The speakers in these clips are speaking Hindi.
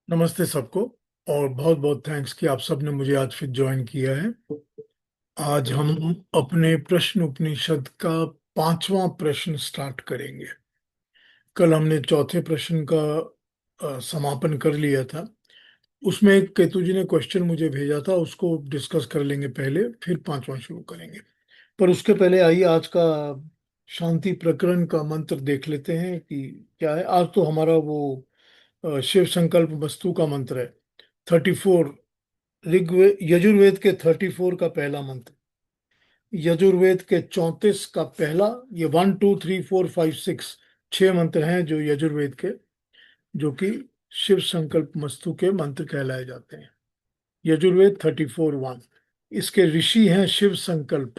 नमस्ते सबको। और बहुत बहुत थैंक्स कि आप सबने मुझे आज फिर ज्वाइन किया है। आज हम अपने प्रश्न उपनिषद का पांचवा प्रश्न स्टार्ट करेंगे। कल हमने चौथे प्रश्न का समापन कर लिया था। उसमें एक केतु जी ने क्वेश्चन मुझे भेजा था, उसको डिस्कस कर लेंगे पहले, फिर पांचवा शुरू करेंगे। पर उसके पहले आइए आज का शांति प्रकरण का मंत्र देख लेते हैं कि क्या है। आज तो हमारा वो शिव संकल्प वस्तु का मंत्र है। 34, ऋग्वेद यजुर्वेद के 34 का पहला मंत्र, यजुर्वेद के 34 का पहला। ये 1 2 3 4 5 6 छह मंत्र हैं जो यजुर्वेद के, जो कि शिव संकल्प मस्तु के मंत्र कहलाए जाते हैं। यजुर्वेद 34:1। इसके ऋषि हैं शिव संकल्प।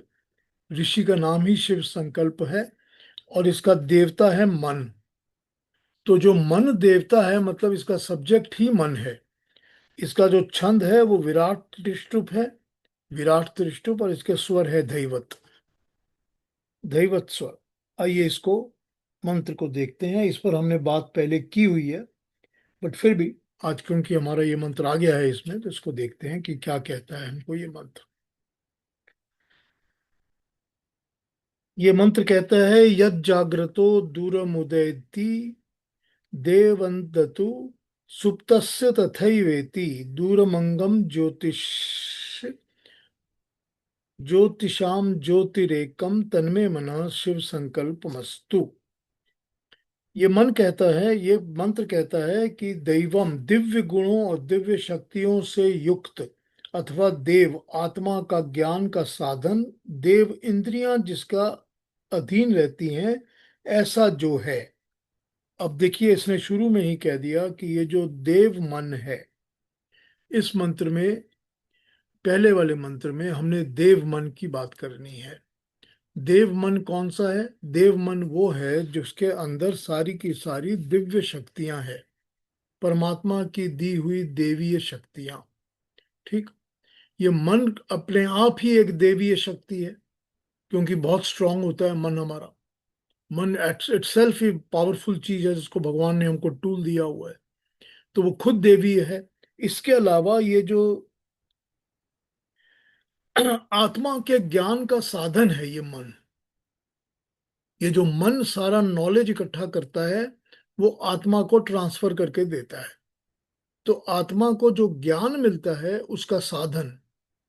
ऋषि का नाम ही शिव संकल्प है। और इसका देवता है मन। तो जो मन देवता है, मतलब इसका सब्जेक्ट ही मन है। इसका जो छंद है वो विराट त्रिष्टुप है। विराट त्रिष्टुप, और इसके स्वर है धैवत। धैवत स्वर। आइए इसको मंत्र को देखते हैं। इस पर हमने बात पहले की हुई है, बट फिर भी आज क्योंकि हमारा ये मंत्र आ गया है इसमें, तो इसको देखते हैं कि क्या कहता है हमको ये मंत्र। ये मंत्र कहता है, यद जाग्रतो दूरमुदयति देवन्दतु सुप्तस्य तथैवेति दूरमंगम ज्योतिषाम ज्योतिरेकम तन्मे मनः शिव संकल्पमस्तु। ये मन कहता है, ये मंत्र कहता है कि दैवम दिव्य गुणों और दिव्य शक्तियों से युक्त अथवा देव आत्मा का ज्ञान का साधन, देव इंद्रियां जिसका अधीन रहती हैं, ऐसा जो है। अब देखिए, इसने शुरू में ही कह दिया कि ये जो देव मन है, इस मंत्र में, पहले वाले मंत्र में हमने देव मन की बात करनी है। देव मन कौन सा है? देव मन वो है जिसके अंदर सारी की सारी दिव्य शक्तियां हैं, परमात्मा की दी हुई देवीय शक्तियां। ठीक। ये मन अपने आप ही एक देवीय शक्ति है, क्योंकि बहुत स्ट्रांग होता है मन हमारा। मन इटसेल्फ ही पावरफुल चीज है, जिसको भगवान ने हमको टूल दिया हुआ है। तो वो खुद देवीय है। इसके अलावा ये जो आत्मा के ज्ञान का साधन है, ये मन, ये जो मन सारा नॉलेज इकट्ठा करता है, वो आत्मा को ट्रांसफर करके देता है। तो आत्मा को जो ज्ञान मिलता है, उसका साधन,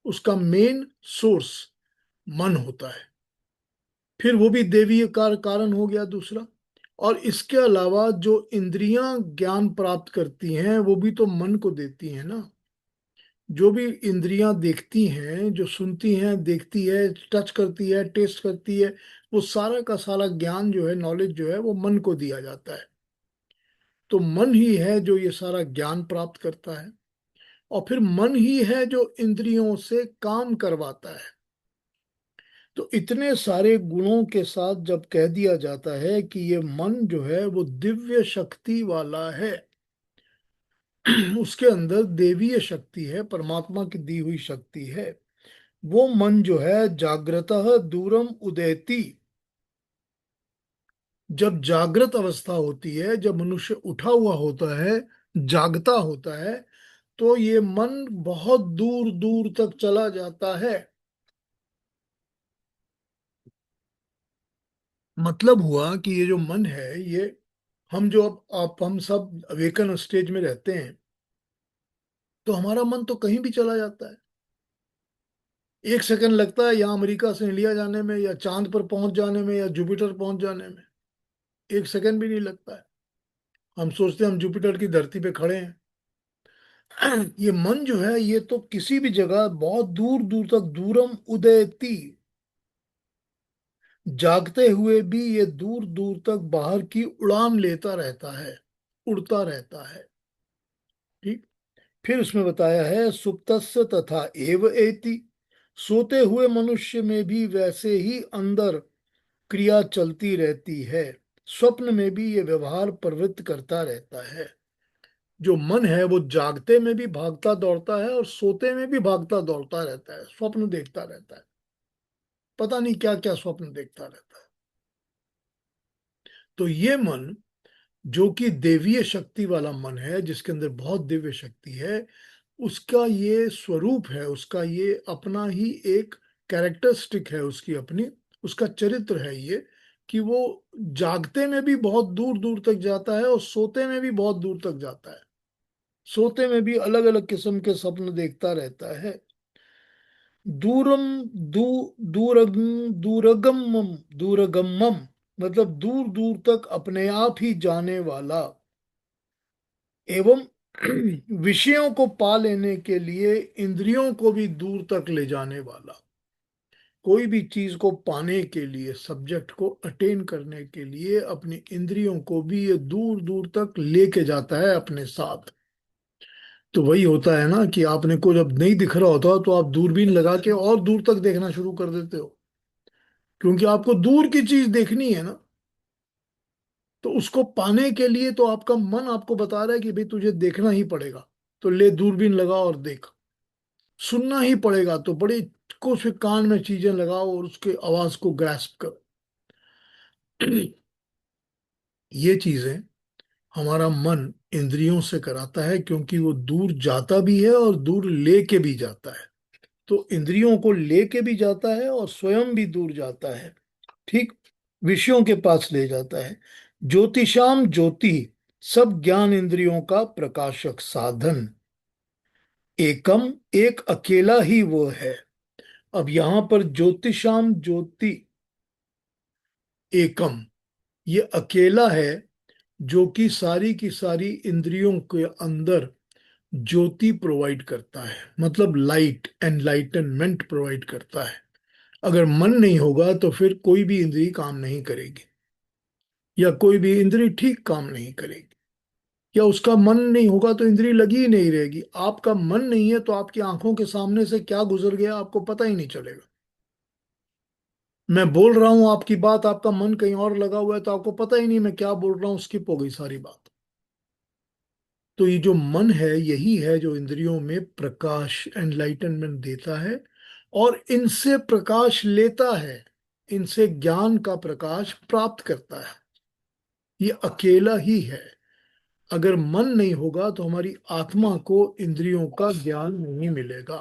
उसका मेन सोर्स मन होता है। फिर वो भी देवीय कारण हो गया दूसरा। और इसके अलावा जो इंद्रियां ज्ञान प्राप्त करती हैं, वो भी तो मन को देती हैं ना। जो भी इंद्रियां देखती हैं, जो सुनती हैं, देखती है, टच करती है, टेस्ट करती है, वो सारा का सारा ज्ञान जो है, नॉलेज जो है, वो मन को दिया जाता है। तो मन ही है जो ये सारा ज्ञान प्राप्त करता है। और फिर मन ही है जो इंद्रियों से काम करवाता है। तो इतने सारे गुणों के साथ जब कह दिया जाता है कि ये मन जो है वो दिव्य शक्ति वाला है, उसके अंदर देवीय शक्ति है, परमात्मा की दी हुई शक्ति है, वो मन जो है जागृतः दूरम उदेति। जब जागृत अवस्था होती है, जब मनुष्य उठा हुआ होता है, जागता होता है, तो ये मन बहुत दूर दूर तक चला जाता है। मतलब हुआ कि ये जो मन है, ये हम जो अब आप हम सब अवेकन स्टेज में रहते हैं, तो हमारा मन तो कहीं भी चला जाता है। एक सेकंड लगता है यहाँ अमेरिका से इंडिया जाने में, या चांद पर पहुंच जाने में, या जुपिटर पहुंच जाने में। एक सेकंड भी नहीं लगता है। हम सोचते हैं हम जुपिटर की धरती पे खड़े हैं। ये मन जो है, ये तो किसी भी जगह बहुत दूर दूर तक, दूरम उदयति, जागते हुए भी ये दूर दूर तक बाहर की उड़ान लेता रहता है, उड़ता रहता है। ठीक। फिर उसमें बताया है, सुप्तस्य तथा एव एति, सोते हुए मनुष्य में भी वैसे ही अंदर क्रिया चलती रहती है। स्वप्न में भी ये व्यवहार प्रवृत्त करता रहता है। जो मन है वो जागते में भी भागता दौड़ता है, और सोते में भी भागता दौड़ता रहता है, स्वप्न देखता रहता है। पता नहीं क्या क्या स्वप्न देखता रहता है। तो ये मन जो कि देवीय शक्ति वाला मन है, जिसके अंदर बहुत दिव्य शक्ति है, उसका ये स्वरूप है, उसका ये अपना ही एक कैरेक्टरिस्टिक है, उसकी अपनी, उसका चरित्र है ये, कि वो जागते में भी बहुत दूर दूर तक जाता है और सोते में भी बहुत दूर तक जाता है। सोते में भी अलग अलग किस्म के स्वप्न देखता रहता है। दूरम दू दूरगम दूरगमम दूरगमम, मतलब दूर दूर तक अपने आप ही जाने वाला, एवं विषयों को पा लेने के लिए इंद्रियों को भी दूर तक ले जाने वाला। कोई भी चीज को पाने के लिए, सब्जेक्ट को अटेन करने के लिए, अपनी इंद्रियों को भी ये दूर दूर तक लेके जाता है अपने साथ। तो वही होता है ना कि आपने को जब नहीं दिख रहा होता तो आप दूरबीन लगा के और दूर तक देखना शुरू कर देते हो, क्योंकि आपको दूर की चीज देखनी है ना। तो उसको पाने के लिए तो आपका मन आपको बता रहा है कि भाई तुझे देखना ही पड़ेगा, तो ले दूरबीन लगा और देख। सुनना ही पड़ेगा तो बड़े कुछ कान में चीजें लगाओ और उसके आवाज को ग्रैस्प करो। ये चीजें हमारा मन इंद्रियों से कराता है, क्योंकि वो दूर जाता भी है और दूर लेके भी जाता है। तो इंद्रियों को लेके भी जाता है और स्वयं भी दूर जाता है। ठीक, विषयों के पास ले जाता है। ज्योतिषाम ज्योति, सब ज्ञान इंद्रियों का प्रकाशक साधन। एकम, एक अकेला ही वो है। अब यहां पर ज्योतिषाम ज्योति, एकम, ये अकेला है जो कि सारी की सारी इंद्रियों के अंदर ज्योति प्रोवाइड करता है, मतलब लाइट, एनलाइटनमेंट प्रोवाइड करता है। अगर मन नहीं होगा तो फिर कोई भी इंद्री काम नहीं करेगी, या कोई भी इंद्री ठीक काम नहीं करेगी, या उसका मन नहीं होगा तो इंद्री लगी ही नहीं रहेगी। आपका मन नहीं है तो आपकी आंखों के सामने से क्या गुजर गया आपको पता ही नहीं चलेगा। मैं बोल रहा हूं आपकी बात, आपका मन कहीं और लगा हुआ है तो आपको पता ही नहीं मैं क्या बोल रहा हूँ, स्किप हो गई सारी बात। तो ये जो मन है यही है जो इंद्रियों में प्रकाश, एनलाइटनमेंट देता है और इनसे प्रकाश लेता है, इनसे ज्ञान का प्रकाश प्राप्त करता है। ये अकेला ही है। अगर मन नहीं होगा तो हमारी आत्मा को इंद्रियों का ज्ञान नहीं मिलेगा,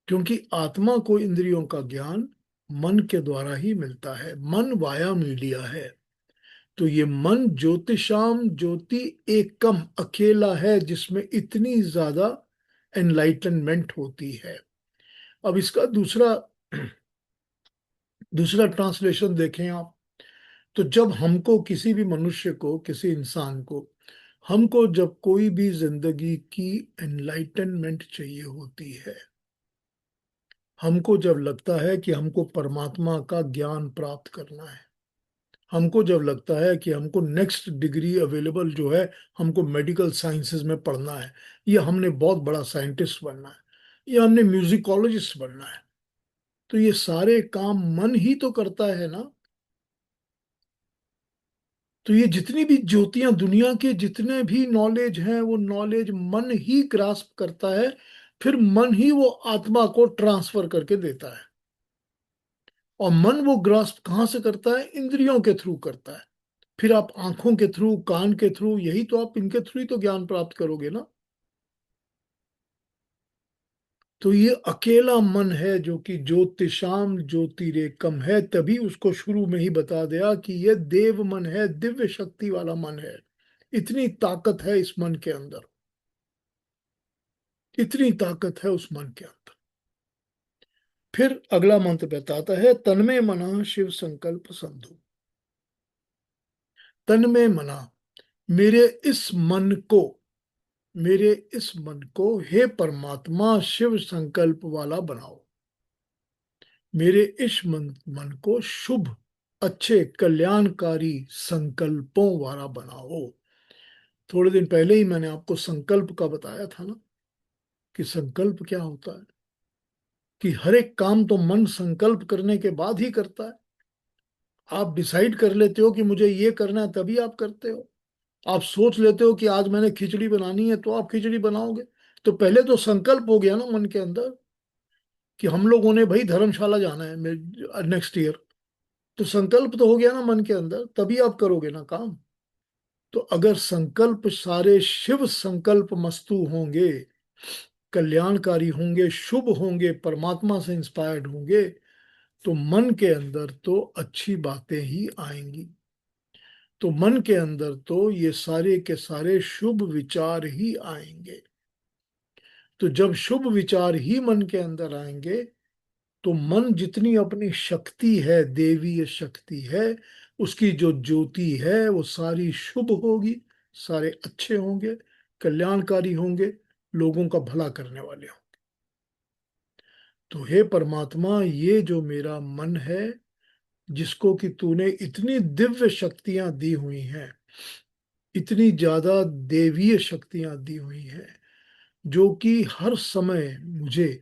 क्योंकि आत्मा को इंद्रियों का ज्ञान मन के द्वारा ही मिलता है। मन वाया मीडिया है। तो ये मन ज्योतिषाम ज्योति एकम, अकेला है जिसमें इतनी ज्यादा एनलाइटनमेंट होती है। अब इसका दूसरा दूसरा ट्रांसलेशन देखें आप, तो जब हमको, किसी भी मनुष्य को, किसी इंसान को, हमको जब कोई भी जिंदगी की एनलाइटनमेंट चाहिए होती है, हमको जब लगता है कि हमको परमात्मा का ज्ञान प्राप्त करना है, हमको जब लगता है कि हमको नेक्स्ट डिग्री अवेलेबल जो है, हमको मेडिकल साइंसेज में पढ़ना है, या हमने बहुत बड़ा साइंटिस्ट बनना है, या हमने म्यूजिकोलॉजिस्ट बनना है, तो ये सारे काम मन ही तो करता है ना। तो ये जितनी भी ज्योतियां, दुनिया के जितने भी नॉलेज हैं, वो नॉलेज मन ही ग्रास्प करता है। फिर मन ही वो आत्मा को ट्रांसफर करके देता है। और मन वो ग्रास्प कहाँ से करता है? इंद्रियों के थ्रू करता है। फिर आप आंखों के थ्रू, कान के थ्रू, यही तो आप इनके थ्रू ही तो ज्ञान प्राप्त करोगे ना। तो ये अकेला मन है जो कि ज्योतिषाम ज्योतिरेकम है, तभी उसको शुरू में ही बता दिया कि ये देव मन है, दिव्य शक्ति वाला मन है। इतनी ताकत है इस मन के अंदर, इतनी ताकत है उस मन के अंदर। फिर अगला मंत्र बताता है, तन्मे मना शिव संकल्प संधु। तन्मे मना, मेरे इस मन को, मेरे इस मन को हे परमात्मा शिव संकल्प वाला बनाओ। मेरे इस मन को शुभ, अच्छे, कल्याणकारी संकल्पों वाला बनाओ। थोड़े दिन पहले ही मैंने आपको संकल्प का बताया था ना, कि संकल्प क्या होता है, कि हर एक काम तो मन संकल्प करने के बाद ही करता है। आप डिसाइड कर लेते हो कि मुझे ये करना है तभी आप करते हो। आप सोच लेते हो कि आज मैंने खिचड़ी बनानी है तो आप खिचड़ी बनाओगे। तो पहले तो संकल्प हो गया ना मन के अंदर कि हम लोगों ने भाई धर्मशाला जाना है नेक्स्ट ईयर। तो संकल्प तो हो गया ना मन के अंदर, तभी आप करोगे ना काम। तो अगर संकल्प सारे शिव संकल्प मस्तु होंगे, कल्याणकारी होंगे, शुभ होंगे, परमात्मा से इंस्पायर्ड होंगे, तो मन के अंदर तो अच्छी बातें ही आएंगी। तो मन के अंदर तो ये सारे के सारे शुभ विचार ही आएंगे। तो जब शुभ विचार ही मन के अंदर आएंगे, तो मन जितनी अपनी शक्ति है, देवीय शक्ति है, उसकी जो ज्योति है वो सारी शुभ होगी, सारे अच्छे होंगे, कल्याणकारी होंगे, लोगों का भला करने वाले होंगे। तो हे परमात्मा, ये जो मेरा मन है, जिसको कि तूने इतनी दिव्य शक्तियां दी हुई हैं, इतनी ज्यादा देवीय शक्तियां दी हुई हैं, जो कि हर समय मुझे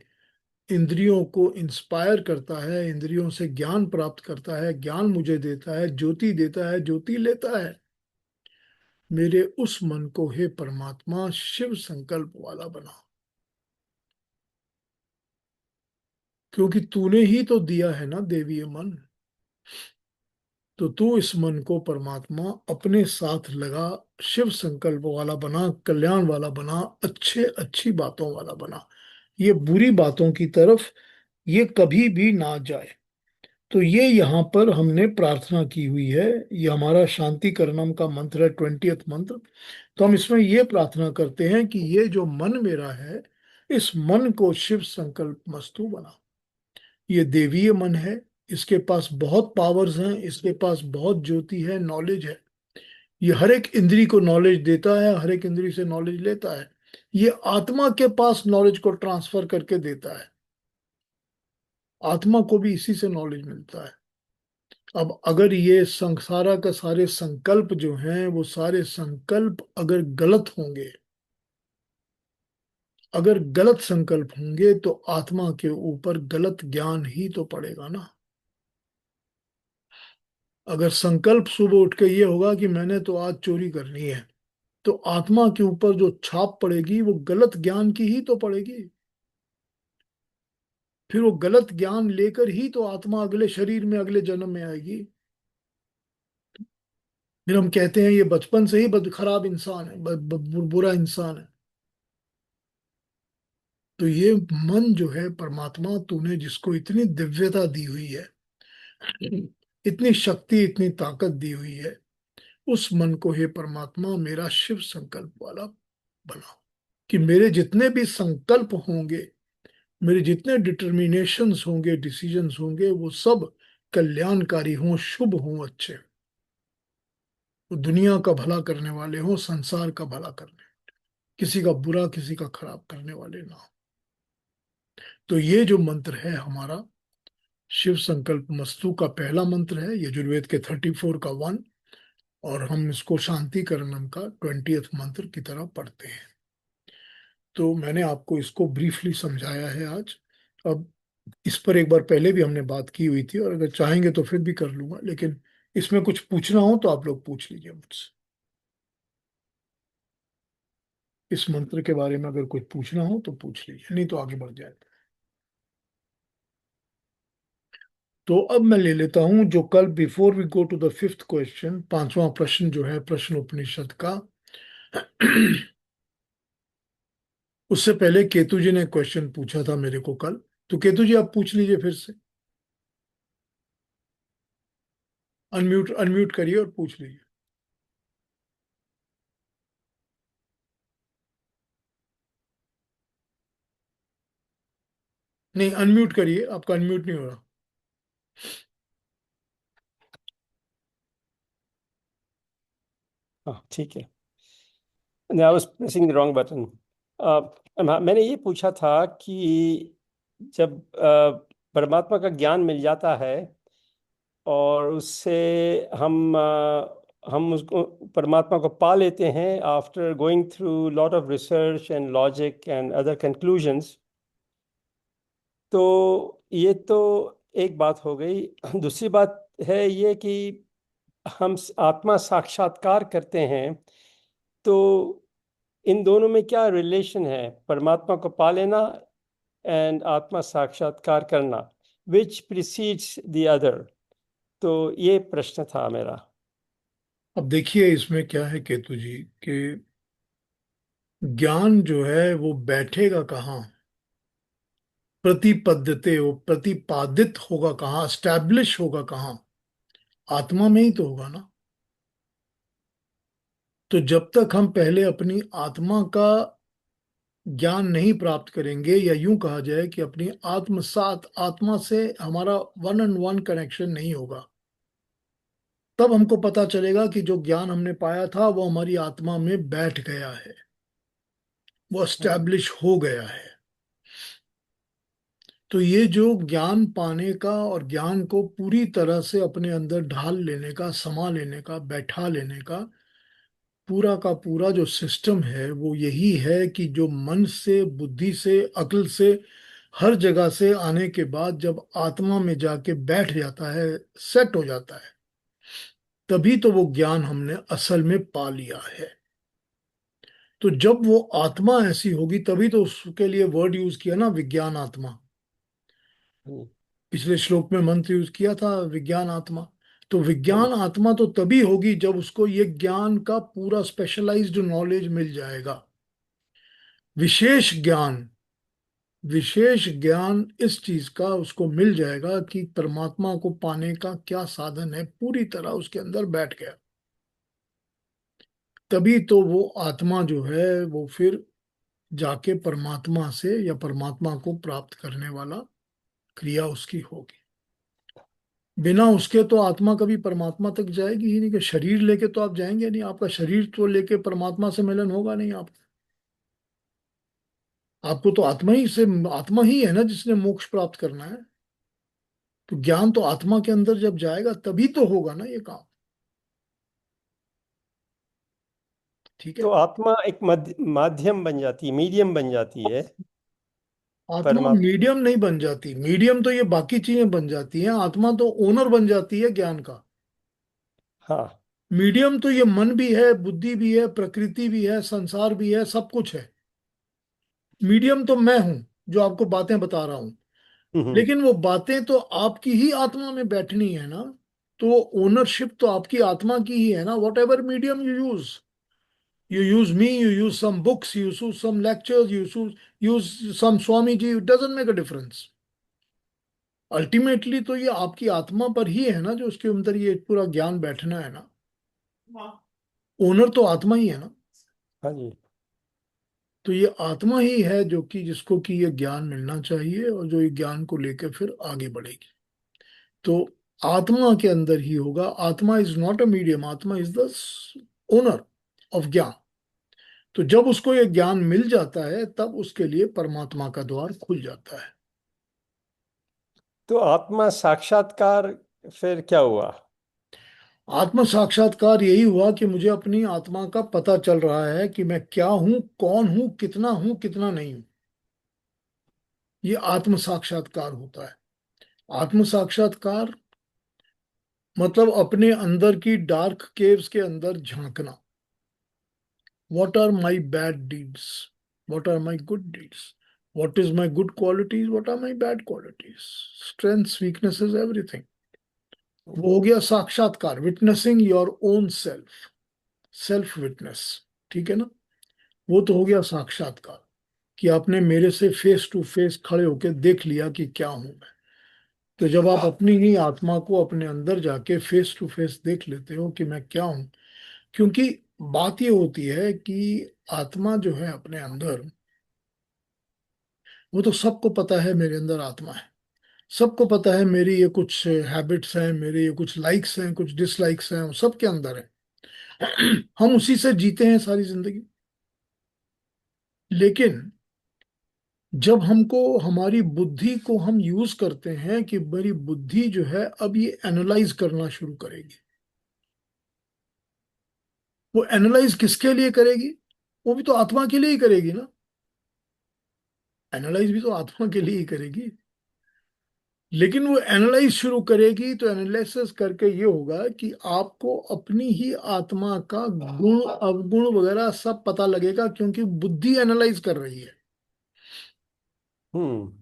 इंद्रियों को इंस्पायर करता है, इंद्रियों से ज्ञान प्राप्त करता है, ज्ञान मुझे देता है, ज्योति देता है, ज्योति लेता है। मेरे उस मन को हे परमात्मा शिव संकल्प वाला बना, क्योंकि तूने ही तो दिया है ना देवीय मन। तो तू इस मन को परमात्मा अपने साथ लगा, शिव संकल्प वाला बना, कल्याण वाला बना, अच्छे अच्छी बातों वाला बना। ये बुरी बातों की तरफ ये कभी भी ना जाए। तो ये यहाँ पर हमने प्रार्थना की हुई है। ये हमारा शांति करणम का मंत्र है, 20th मंत्र। तो हम इसमें ये प्रार्थना करते हैं कि ये जो मन मेरा है, इस मन को शिव संकल्प मस्तु बना। ये देवीय मन है, इसके पास बहुत पावर्स हैं, इसके पास बहुत ज्योति है, नॉलेज है। ये हर एक इंद्री को नॉलेज देता है, हर एक इंद्री से नॉलेज लेता है। ये आत्मा के पास नॉलेज को ट्रांसफर करके देता है। आत्मा को भी इसी से नॉलेज मिलता है। अब अगर ये संसारा का सारे संकल्प जो हैं, वो सारे संकल्प अगर गलत होंगे, अगर गलत संकल्प होंगे, तो आत्मा के ऊपर गलत ज्ञान ही तो पड़ेगा ना। अगर संकल्प सुबह उठ के ये होगा कि मैंने तो आज चोरी करनी है, तो आत्मा के ऊपर जो छाप पड़ेगी वो गलत ज्ञान की ही तो पड़ेगी। फिर वो गलत ज्ञान लेकर ही तो आत्मा अगले शरीर में, अगले जन्म में आएगी। फिर हम कहते हैं ये बचपन से ही खराब इंसान है, बुरा इंसान है। तो ये मन जो है परमात्मा, तूने जिसको इतनी दिव्यता दी हुई है, इतनी शक्ति, इतनी ताकत दी हुई है, उस मन को हे परमात्मा मेरा शिव संकल्प वाला बना। कि मेरे जितने भी संकल्प होंगे, मेरे जितने डिटर्मिनेशंस होंगे, डिसीजंस होंगे, वो सब कल्याणकारी हों, शुभ हों, अच्छे हों। वो दुनिया का भला करने वाले हों, संसार का भला करने, किसी का बुरा, किसी का खराब करने वाले ना हो। तो ये जो मंत्र है हमारा शिव संकल्प मस्तु का पहला मंत्र है, यजुर्वेद के 34 का 1। और हम इसको शांति करणम का 20th मंत्र की तरह पढ़ते हैं। तो मैंने आपको इसको ब्रीफली समझाया है आज। अब इस पर एक बार पहले भी हमने बात की हुई थी, और अगर चाहेंगे तो फिर भी कर लूंगा, लेकिन इसमें कुछ पूछना हो तो आप लोग पूछ लीजिए मुझसे। इस मंत्र के बारे में अगर कुछ पूछना हो तो पूछ लीजिए, नहीं तो आगे बढ़ जाए। तो अब मैं ले लेता हूं जो कल, before we go to the fifth question, पांचवा प्रश्न जो है प्रश्न उपनिषद का। उससे पहले केतु जी ने क्वेश्चन पूछा था मेरे को कल। तो केतु जी आप पूछ लीजिए फिर से। अनम्यूट अनम्यूट करिए और पूछ लीजिए। नहीं, अनम्यूट करिए, आपका अनम्यूट नहीं हो रहा। हाँ ठीक है। I was pressing the wrong button. मैंने ये पूछा था कि जब परमात्मा का ज्ञान मिल जाता है और उससे हम उसको, परमात्मा को पा लेते हैं after going through lot of research and logic and other conclusions, तो ये तो एक बात हो गई। दूसरी बात है ये कि हम आत्मा साक्षात्कार करते हैं, तो इन दोनों में क्या रिलेशन है? परमात्मा को पा लेना एंड आत्मा साक्षात्कार करना, विच प्रिसीड्स द अदर? तो ये प्रश्न था मेरा। अब देखिए इसमें क्या है केतु जी, कि ज्ञान जो है वो बैठेगा कहाँ, प्रतिपद्यते, वो प्रतिपादित होगा कहाँ, स्टैब्लिश होगा कहाँ? आत्मा में ही तो होगा ना। तो जब तक हम पहले अपनी आत्मा का ज्ञान नहीं प्राप्त करेंगे, या यूं कहा जाए कि अपनी आत्मसात आत्मा से हमारा वन एंड वन कनेक्शन नहीं होगा, तब हमको पता चलेगा कि जो ज्ञान हमने पाया था वो हमारी आत्मा में बैठ गया है, वो हम्म। एस्टैब्लिश हो गया है। तो ये जो ज्ञान पाने का और ज्ञान को पूरी तरह से अपने अंदर ढाल लेने का, समा लेने का, बैठा लेने का पूरा का पूरा जो सिस्टम है, वो यही है कि जो मन से, बुद्धि से, अक्ल से, हर जगह से आने के बाद जब आत्मा में जाके बैठ जाता है, सेट हो जाता है, तभी तो वो ज्ञान हमने असल में पा लिया है। तो जब वो आत्मा ऐसी होगी तभी तो उसके लिए वर्ड यूज किया ना, विज्ञान आत्मा। हम्म। पिछले श्लोक में मंत्र यूज किया था विज्ञान आत्मा। तो हम्म। विज्ञान आत्मा तो तभी होगी जब उसको ये ज्ञान का पूरा स्पेशलाइज्ड नॉलेज मिल जाएगा। विशेष ज्ञान, विशेष ज्ञान इस चीज का उसको मिल जाएगा कि परमात्मा को पाने का क्या साधन है, पूरी तरह उसके अंदर बैठ गया। तभी तो वो आत्मा जो है वो फिर जाके परमात्मा से, या परमात्मा को प्राप्त करने वाला क्रिया उसकी होगी। बिना उसके तो आत्मा कभी परमात्मा तक जाएगी ही नहीं, कि शरीर लेके तो आप जाएंगे नहीं, आपका शरीर तो लेके परमात्मा से मिलन होगा नहीं आप। आपको तो आत्मा ही से, आत्मा ही है ना जिसने मोक्ष प्राप्त करना है। तो ज्ञान तो आत्मा के अंदर जब जाएगा तभी तो होगा ना ये काम। ठीक तो है। आत्मा एक माध्यम बन जाती है, मीडियम बन जाती है आत्मा परमात्मा। मीडियम नहीं बन जाती, मीडियम तो ये बाकी चीजें बन जाती हैं, आत्मा तो ओनर बन जाती है ज्ञान का। हाँ। मीडियम तो ये मन भी है, बुद्धि भी है, प्रकृति भी है, संसार भी है, सब कुछ है। मीडियम तो मैं हूं जो आपको बातें बता रहा हूं। हम्म। लेकिन वो बातें तो आपकी ही आत्मा में बैठनी है ना। तो ओनरशिप तो आपकी आत्मा की ही है ना, what ever medium you use. You use me, you use some books, you use some lectures, use some Swami ji, it doesn't make a difference. Ultimately तो ये आपकी आत्मा पर ही है ना, जो उसके अंदर ये पूरा ज्ञान बैठना है ना। ओनर तो आत्मा ही है ना। हाँ जी। तो ये आत्मा ही है जो कि जिसको कि ये ज्ञान मिलना चाहिए, और जो ये ज्ञान को लेकर फिर आगे बढ़ेगी। तो आत्मा के अंदर ही होगा। आत्मा इज नॉट अ मीडियम, आत्मा इज द ओनर ऑफ ज्ञान। तो जब उसको ये ज्ञान मिल जाता है तब उसके लिए परमात्मा का द्वार खुल जाता है। तो आत्मा साक्षात्कार फिर क्या हुआ? आत्म साक्षात्कार यही हुआ कि मुझे अपनी आत्मा का पता चल रहा है कि मैं क्या हूं, कौन हूं, कितना नहीं हूं। ये आत्म साक्षात्कार होता है। आत्म साक्षात्कार मतलब अपने अंदर की डार्क केव्स के अंदर झांकना। What are my bad deeds, what are my good deeds, what is my good qualities, what are my bad qualities, strengths, weaknesses, everything. वो हो गया साक्षात्कार, witnessing your own self, self witness. ठीक है ना। वो तो हो गया साक्षात्कार, कि आपने मेरे से फेस टू फेस खड़े होकर देख लिया कि क्या हूं मैं। तो जब आप अपनी ही आत्मा को अपने अंदर जाके फेस टू फेस देख लेते हो कि मैं क्या हूं, क्योंकि बात ये होती है कि आत्मा जो है अपने अंदर, वो तो सबको पता है मेरे अंदर आत्मा है। सबको पता है मेरी ये कुछ हैबिट्स हैं, मेरे ये कुछ लाइक्स हैं, कुछ डिसलाइक्स हैं, वो सबके अंदर है। हम उसी से जीते हैं सारी जिंदगी। लेकिन जब हमको, हमारी बुद्धि को हम यूज करते हैं कि मेरी बुद्धि जो है अब ये एनालाइज करना शुरू करेगी। वो एनालाइज किसके लिए करेगी? वो भी तो आत्मा के लिए ही करेगी ना। एनालाइज भी तो आत्मा के लिए ही करेगी। लेकिन वो एनालाइज शुरू करेगी तो एनालिसिस करके ये होगा कि आपको अपनी ही आत्मा का गुण अवगुण वगैरह सब पता लगेगा, क्योंकि बुद्धि एनालाइज कर रही है। हम्म।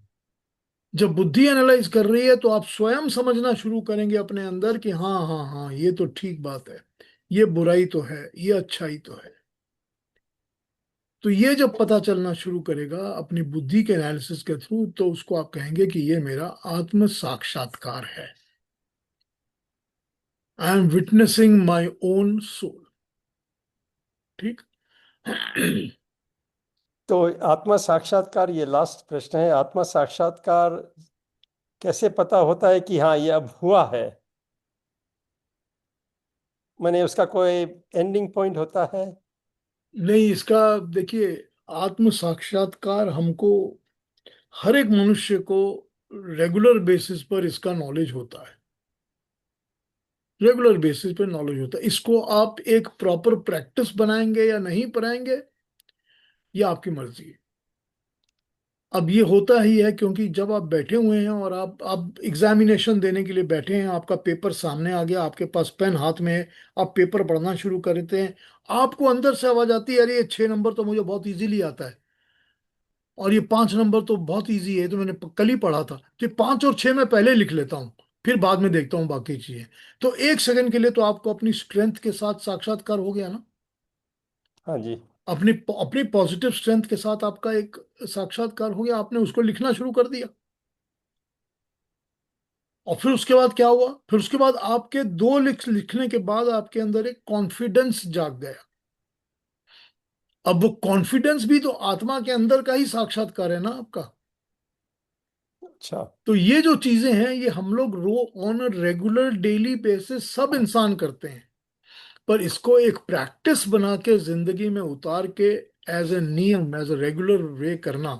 जब बुद्धि एनालाइज कर रही है तो आप स्वयं समझना शुरू करेंगे अपने अंदर कि हाँ हाँ हाँ, ये तो ठीक बात है, ये बुराई तो है, ये अच्छाई तो है। तो ये जब पता चलना शुरू करेगा अपनी बुद्धि के एनालिसिस के थ्रू, तो उसको आप कहेंगे कि ये मेरा आत्म साक्षात्कार है। I am witnessing my own soul. ठीक। तो आत्मा साक्षात्कार, ये लास्ट प्रश्न है, आत्मा साक्षात्कार कैसे पता होता है कि हाँ ये अब हुआ है? मैंने उसका कोई एंडिंग पॉइंट होता है? नहीं, इसका देखिए, आत्म साक्षात्कार हमको, हर एक मनुष्य को रेगुलर बेसिस पर इसका नॉलेज होता है। रेगुलर बेसिस पर नॉलेज होता है। इसको आप एक प्रॉपर प्रैक्टिस बनाएंगे या नहीं बनाएंगे, ये आपकी मर्जी है। अब ये होता ही है क्योंकि जब आप बैठे हुए हैं और आप एग्जामिनेशन देने के लिए बैठे हैं, आपका पेपर सामने आ गया, आपके पास पेन हाथ में है, आप पेपर पढ़ना शुरू करते हैं, आपको अंदर से आवाज आती है, अरे ये 6 नंबर तो मुझे बहुत इजीली आता है, और ये 5 नंबर तो बहुत इजी है, तो मैंने कल ही पढ़ा था, तो 5 और 6 मैं पहले लिख लेता हूँ, फिर बाद में देखता हूँ बाकी चीजें। तो एक सेकंड के लिए तो आपको अपनी स्ट्रेंथ के साथ साक्षात्कार हो गया ना। हाँ जी। अपनी अपनी पॉजिटिव स्ट्रेंथ के साथ आपका एक साक्षात्कार हो गया, आपने उसको लिखना शुरू कर दिया। और फिर उसके बाद क्या हुआ, फिर उसके बाद आपके दो लिखने के बाद आपके अंदर एक कॉन्फिडेंस जाग गया। अब वो कॉन्फिडेंस भी तो आत्मा के अंदर का ही साक्षात्कार है ना आपका। अच्छा। तो ये जो चीजें हैं, ये हम लोग on a regular daily basis सब इंसान करते हैं। पर इसको एक प्रैक्टिस बना के जिंदगी में उतार के एज ए नियम, एज ए रेगुलर वे करना,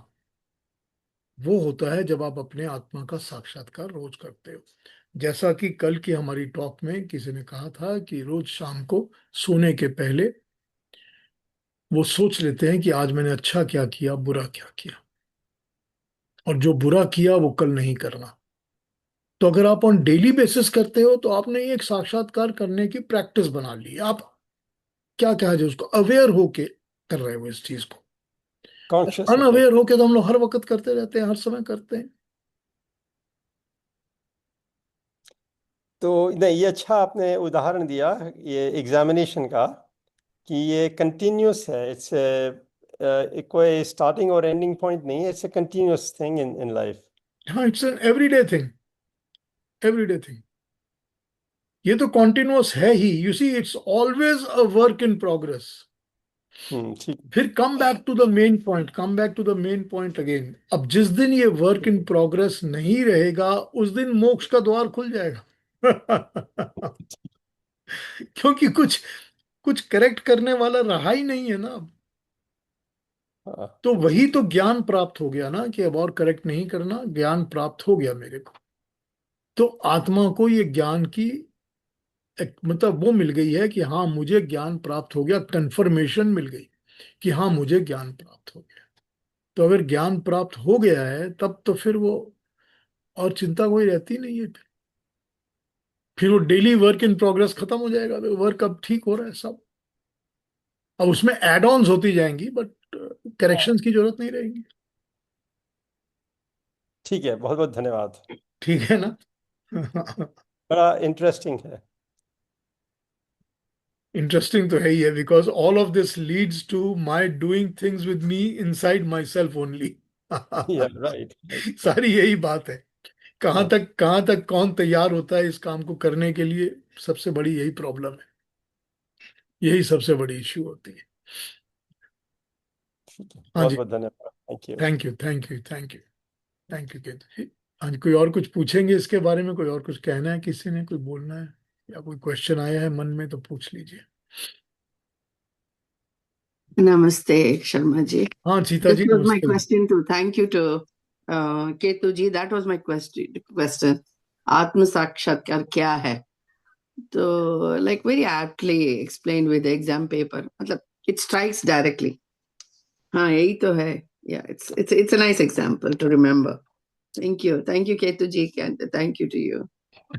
वो होता है जब आप अपने आत्मा का साक्षात्कार रोज करते हो। जैसा कि कल की हमारी टॉक में किसी ने कहा था कि रोज शाम को सोने के पहले वो सोच लेते हैं कि आज मैंने अच्छा क्या किया, बुरा क्या किया, और जो बुरा किया वो कल नहीं करना। तो अगर आप ऑन डेली बेसिस करते हो, तो आपने एक साक्षात्कार करने की प्रैक्टिस बना ली। आप क्या कहा जाए उसको, अवेयर होके कर रहे हो इस चीज को। कॉन्शियस होके। अनअवेयर होके तो हम लोग हर वक्त करते रहते हैं, हर समय करते हैं। तो नहीं, ये अच्छा आपने उदाहरण दिया ये एग्जामिनेशन का, कि ये कंटिन्यूस है, इट्स कोई स्टार्टिंग और एंडिंग पॉइंट नहीं है, it's a continuous thing in in life. हाँ, it's an everyday thing, everyday thing. ये तो कॉन्टिन्यूअस है ही। You see, it's always a work in progress. ठीक। फिर come back to the main point, come back to the main point again. अब जिस दिन ये वर्क इन प्रोग्रेस नहीं रहेगा, उस दिन मोक्ष का द्वार खुल जाएगा। क्योंकि कुछ कुछ करेक्ट करने वाला रहा ही नहीं है ना अब। हाँ। तो वही ठीक तो है। ज्ञान प्राप्त हो गया ना, कि अब और करेक्ट नहीं करना, ज्ञान प्राप्त हो गया मेरे को। तो आत्मा को ये ज्ञान की मतलब वो मिल गई है कि हाँ मुझे ज्ञान प्राप्त हो गया, कंफर्मेशन मिल गई कि हाँ मुझे ज्ञान प्राप्त हो गया। तो अगर ज्ञान प्राप्त हो गया है, तब तो फिर वो और चिंता कोई रहती नहीं है। फिर वो डेली वर्क इन प्रोग्रेस खत्म हो जाएगा, तो वर्क अब ठीक हो रहा है सब। अब उसमें एड ऑन्स होती जाएंगी, बट करेक्शंस की जरूरत नहीं रहेगी। ठीक है, बहुत बहुत धन्यवाद। ठीक है ना। बड़ा इंटरेस्टिंग है। इंटरेस्टिंग तो है ही है, because all of this leads to my doing things with me inside myself only. या राइट राइट। सारी यही बात है। हाँ। कहाँ तक कौन तैयार होता है इस काम को करने के लिए, सबसे बड़ी यही प्रॉब्लम है। यही सबसे बड़ी इश्यू होती है। ठीक है, हाँ बहुत जी। बहुत धन्यवाद, thank you. Thank you, thank you, thank you. Thank you Ketu ji. हाँ जी, कोई और कुछ पूछेंगे इसके बारे में? कोई और कुछ कहना है, किसी ने कोई बोलना है, या कोई क्वेश्चन आया है मन में तो पूछ लीजिए। Namaste, Sharma ji. हाँ Sita This ji, was my नमस्ते। question too. Thank you to Ketu ji. That was my question. Atma Sakshatkar kya hai? So, like very aptly explained with the exam paper. मतलब, it strikes directly. हाँ, यही तो है. Yeah, it's a nice example to remember. Thank you, Ketu ji, and thank you to you.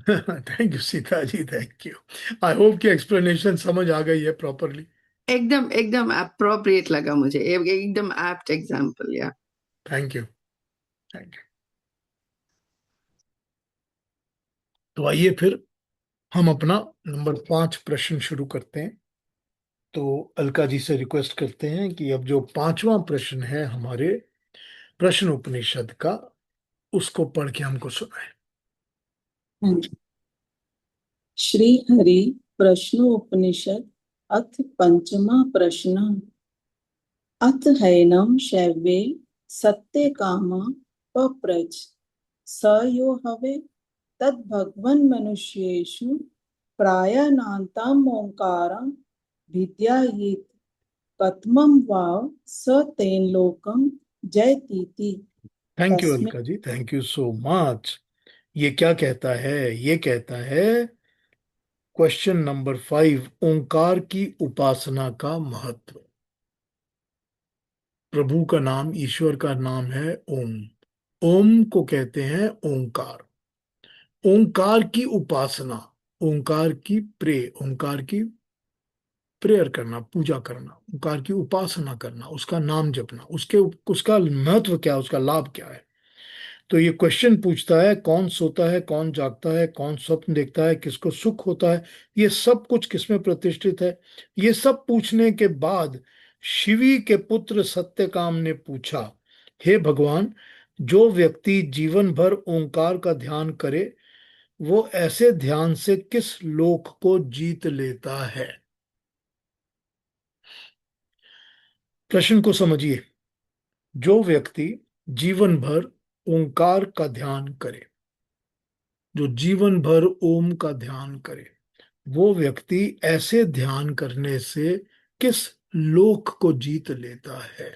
Thank you Sita ji, thank you. I hope कि एक्सप्लेनेशन समझ आ गई है प्रॉपरली। एकदम एकदम appropriate लगा मुझे. एकदम apt example. Yeah. Thank you, thank you. तो आइए फिर हम अपना नंबर 5 प्रश्न शुरू करते हैं। तो अलका जी से रिक्वेस्ट करते हैं कि अब जो 5वां प्रश्न है हमारे प्रश्न उपनिषद का, उसको पढ़ के हमको सुनाए। हाँ जी। श्री हरि प्रश्नोपनिषद अथ पंचमा प्रश्न। अथ हैनं शैवे सत्य काम पप्रच स यो हवे तद्भगवन् मनुष्येषु प्रायानान्ताम् ओंकारं विद्यायेत् कथमं वाव स तेन लोकं जयतीति। थैंक यू तस्मै Alka ji, thank you so much. ये क्या कहता है? ये कहता है क्वेश्चन नंबर 5, ओंकार की उपासना का महत्व। प्रभु का नाम, ईश्वर का नाम है ओम। ओम को कहते हैं ओंकार। ओंकार की उपासना, ओंकार की ओंकार की प्रेयर करना, पूजा करना, ओंकार की उपासना करना, उसका नाम जपना, उसका महत्व क्या है, उसका लाभ क्या है। तो ये क्वेश्चन पूछता है कौन सोता है, कौन जागता है, कौन स्वप्न देखता है, किसको सुख होता है, ये सब कुछ किसमें प्रतिष्ठित है। ये सब पूछने के बाद शिवी के पुत्र सत्यकाम ने पूछा, हे भगवान, जो व्यक्ति जीवन भर ओंकार का ध्यान करे वो ऐसे ध्यान से किस लोक को जीत लेता है। प्रश्न को समझिए। जो व्यक्ति जीवन भर ओंकार का ध्यान करे, जो जीवन भर ओम का ध्यान करे, वो व्यक्ति ऐसे ध्यान करने से किस लोक को जीत लेता है।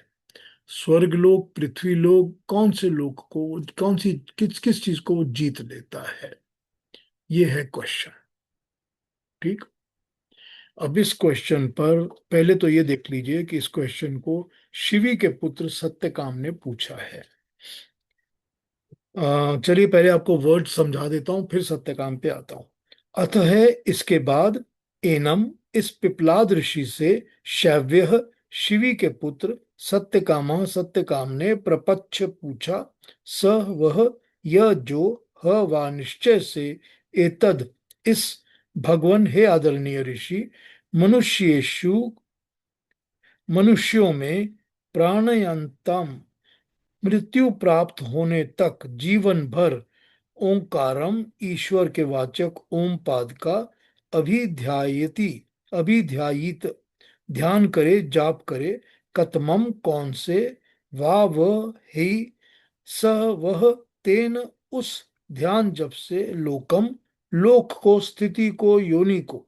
स्वर्ग लोक, पृथ्वी लोक, कौन से लोक को, कौन सी किस किस चीज को वो जीत लेता है, ये है क्वेश्चन। ठीक। अब इस क्वेश्चन पर पहले तो ये देख लीजिए कि इस क्वेश्चन को शिवी के पुत्र सत्यकाम ने पूछा है। चलिए पहले आपको वर्ड समझा देता हूं, फिर सत्यकाम पे आता हूं। अतः इसके बाद एनम, इस पिपलाद ऋषि से शैव्य, शिवी के पुत्र सत्यकाम, सत्यकाम ने प्रपच्छ पूछा, स वह, यह जो, ह वा निश्चय से, एतद इस, भगवन हे आदरणीय ऋषि, मनुष्येषु मनुष्यों में, प्राणयंतम मृत्यु प्राप्त होने तक जीवन भर ओंकारम, ईश्वर के वाचक ओम पाद का अभिध्यायति, अभिध्यायित, ध्यान करे, जाप करे, कतमम कौन से, वा वह ही, सह वह, तेन उस ध्यान जप से, लोकम लोक को, स्थिति को, योनि को,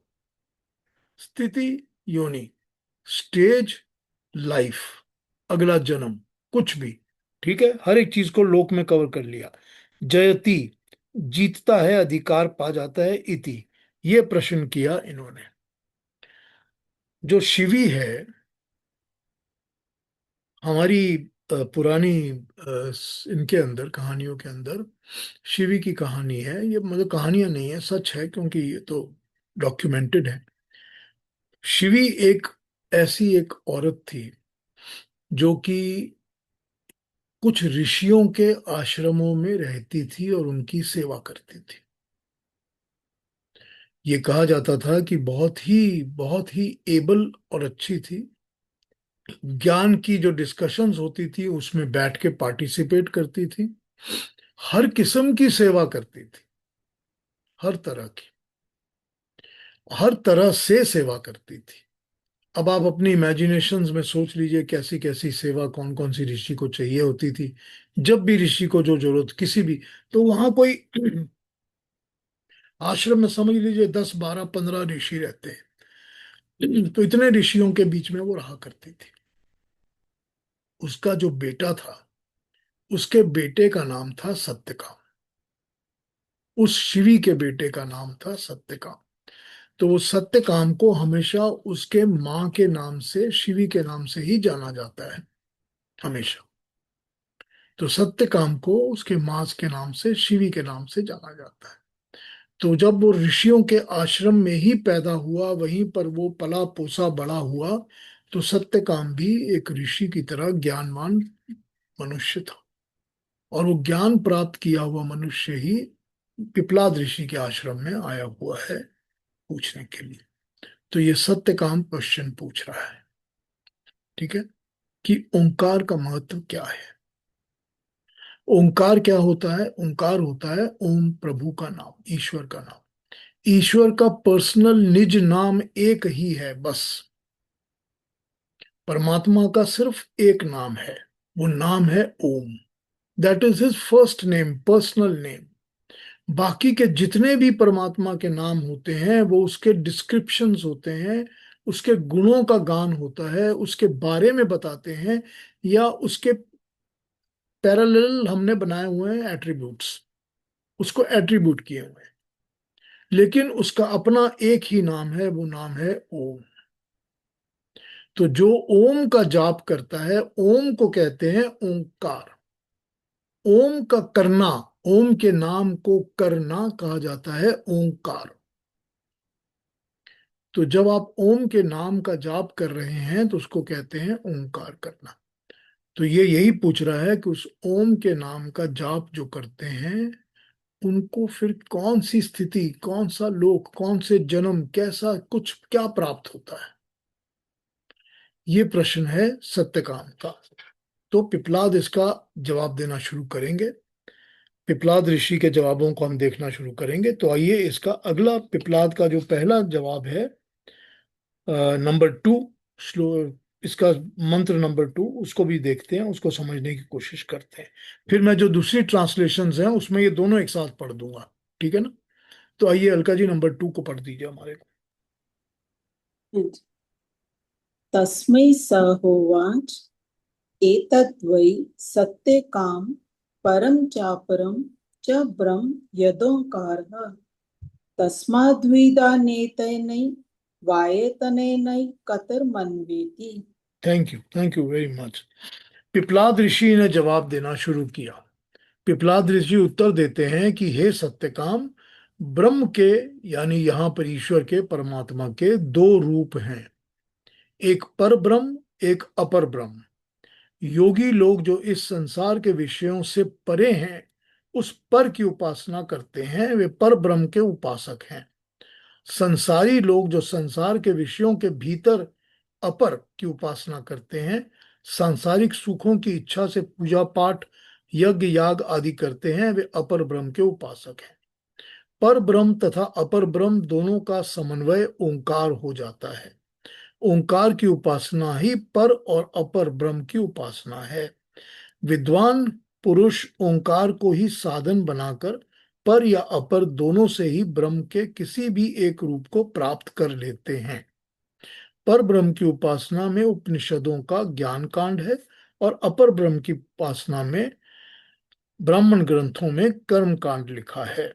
स्थिति, योनि, स्टेज, लाइफ, अगला जन्म, कुछ भी, ठीक है, हर एक चीज को लोक में कवर कर लिया। जयति, जीतता है, अधिकार पा जाता है, इति, ये प्रश्न किया इन्होंने। जो शिवी है, हमारी पुरानी इनके अंदर, कहानियों के अंदर शिवी की कहानी है। ये मतलब कहानियां नहीं है, सच है, क्योंकि ये तो डॉक्यूमेंटेड है। शिवी एक ऐसी एक औरत थी जो कि कुछ ऋषियों के आश्रमों में रहती थी और उनकी सेवा करती थी। ये कहा जाता था कि बहुत ही एबल और अच्छी थी। ज्ञान की जो डिस्कशंस होती थी उसमें बैठ के पार्टिसिपेट करती थी। हर किस्म की सेवा करती थी, हर तरह की, हर तरह से सेवा करती थी। अब आप अपनी इमेजिनेशंस में सोच लीजिए कैसी कैसी सेवा कौन कौन सी ऋषि को चाहिए होती थी। जब भी ऋषि को जो जरूरत किसी भी, तो वहां कोई आश्रम में समझ लीजिए 10 12 15 ऋषि रहते हैं, तो इतने ऋषियों के बीच में वो रहा करती थी। उसका जो बेटा था, उसके बेटे का नाम था सत्यकाम। उस शिवी के बेटे का नाम था सत्यकाम। तो वो सत्यकाम को हमेशा उसके माँ के नाम से, शिवी के नाम से ही जाना जाता है, हमेशा। तो सत्यकाम को उसके माँ के नाम से, शिवी के नाम से जाना जाता है। तो जब वो ऋषियों के आश्रम में ही पैदा हुआ, वहीं पर वो पला पोसा बड़ा हुआ, तो सत्यकाम भी एक ऋषि की तरह ज्ञानवान मनुष्य था। और वो ज्ञान प्राप्त किया हुआ मनुष्य ही पिपलाद ऋषि के आश्रम में आया हुआ है। पूछने के लिए। तो ये सत्यकाम क्वेश्चन पूछ रहा है, ठीक है, कि ओंकार का महत्व क्या है। ओंकार क्या होता है? ओंकार होता है ओम, प्रभु का नाम, ईश्वर का नाम। ईश्वर का पर्सनल निज नाम एक ही है बस। परमात्मा का सिर्फ एक नाम है, वो नाम है Om. That is his first name, personal name. बाकी के जितने भी परमात्मा के नाम होते हैं वो उसके डिस्क्रिप्शंस होते हैं, उसके गुणों का गान होता है, उसके बारे में बताते हैं, या उसके पैरेलल हमने बनाए हुए हैं एट्रीब्यूट्स, उसको एट्रीब्यूट किए हुए हैं। लेकिन उसका अपना एक ही नाम है, वो नाम है ओम। तो जो ओम का जाप करता है, ओम को कहते हैं ओंकार। ओम का करना, ओम के नाम को करना कहा जाता है ओंकार। तो जब आप ओम के नाम का जाप कर रहे हैं तो उसको कहते हैं ओंकार करना। तो ये यही पूछ रहा है कि उस ओम के नाम का जाप जो करते हैं उनको फिर कौन सी स्थिति, कौन सा लोक, कौन से जन्म, कैसा कुछ क्या प्राप्त होता है। ये प्रश्न है सत्यकाम का। तो पिपलाद इसका जवाब देना शुरू करेंगे। पिपलाद ऋषि के जवाबों को हम देखना शुरू करेंगे। तो आइए इसका अगला, पिपलाद का जो पहला जवाब है, नंबर 2, श्लो इसका मंत्र नंबर 2, उसको भी देखते हैं, उसको समझने की कोशिश करते हैं। फिर मैं जो दूसरी ट्रांसलेशंस हैं उसमें ये दोनों एक साथ पढ़ दूंगा, ठीक है ना। तो आइए अलका जी नंबर 2 को पढ़ दीजिए हमारे को। तस्मै स होवाच एतद्वै सत्यकाम परम चापरम च ब्रह्म यदोंकारः तस्माद्विदानेतनै वायतनेनै कतर्मन्वेति। Thank you very much. Pippalad ऋषि ने जवाब देना शुरू किया। पिपलाद ऋषि उत्तर देते हैं कि हे सत्यकाम, ब्रह्म के, यानी यहां पर ईश्वर के, परमात्मा के दो रूप हैं, एक पर ब्रह्म, एक अपर ब्रह्म। योगी लोग जो इस संसार के विषयों से परे हैं, उस पर की उपासना करते हैं, वे पर ब्रह्म के उपासक हैं। संसारी लोग जो संसार के विषयों के भीतर अपर की उपासना करते हैं, सांसारिक सुखों की इच्छा से पूजा पाठ, यज्ञ याग आदि करते हैं, वे अपर ब्रह्म के उपासक हैं। पर ब्रह्म तथा अपर ब्रह्म दोनों का समन्वय ओंकार हो जाता है। ओंकार की उपासना ही पर और अपर ब्रह्म की उपासना है। विद्वान पुरुष ओंकार को ही साधन बनाकर पर या अपर दोनों से ही ब्रह्म के किसी भी एक रूप को प्राप्त कर लेते हैं। पर ब्रह्म की उपासना में उपनिषदों का ज्ञान कांड है और अपर ब्रह्म की उपासना में ब्राह्मण ग्रंथों में कर्म कांड लिखा है।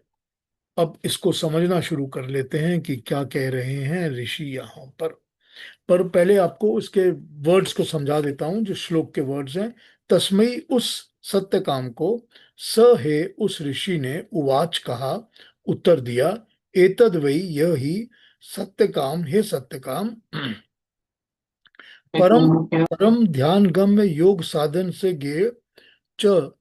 अब इसको समझना शुरू कर लेते हैं कि क्या कह रहे हैं ऋषि यहाँ पर पहले आपको उसके वर्ड्स को समझा देता हूं, जो श्लोक के वर्ड्स हैं। तस्मई, उस सत्य काम को, स है उस ऋषि ने, उवाच कहा, उत्तर दिया, एतद वही, यह ही, सत्य काम, हे सत्य काम, परम परम ध्यान गम्य योग साधन से ज्ञेय, च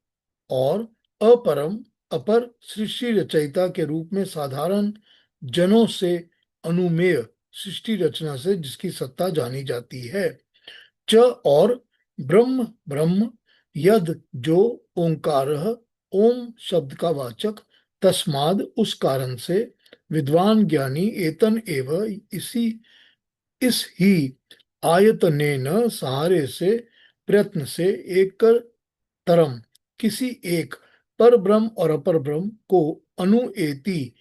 और अपरम अपर, सृष्टि रचयिता के रूप में साधारण जनों से अनुमेय, सृष्टि रचना से जिसकी सत्ता जानी जाती है। च और ब्रह्म ब्रह्म, यद जो, ओंकार ओम शब्द का वाचक, तस्माद उस कारण से, विद्वान ज्ञानी, एतन एव इस ही, आयतनेन सहारे से, प्रयत्न से, एक तरम किसी एक, पर ब्रह्म और अपर ब्रह्म को अनुएति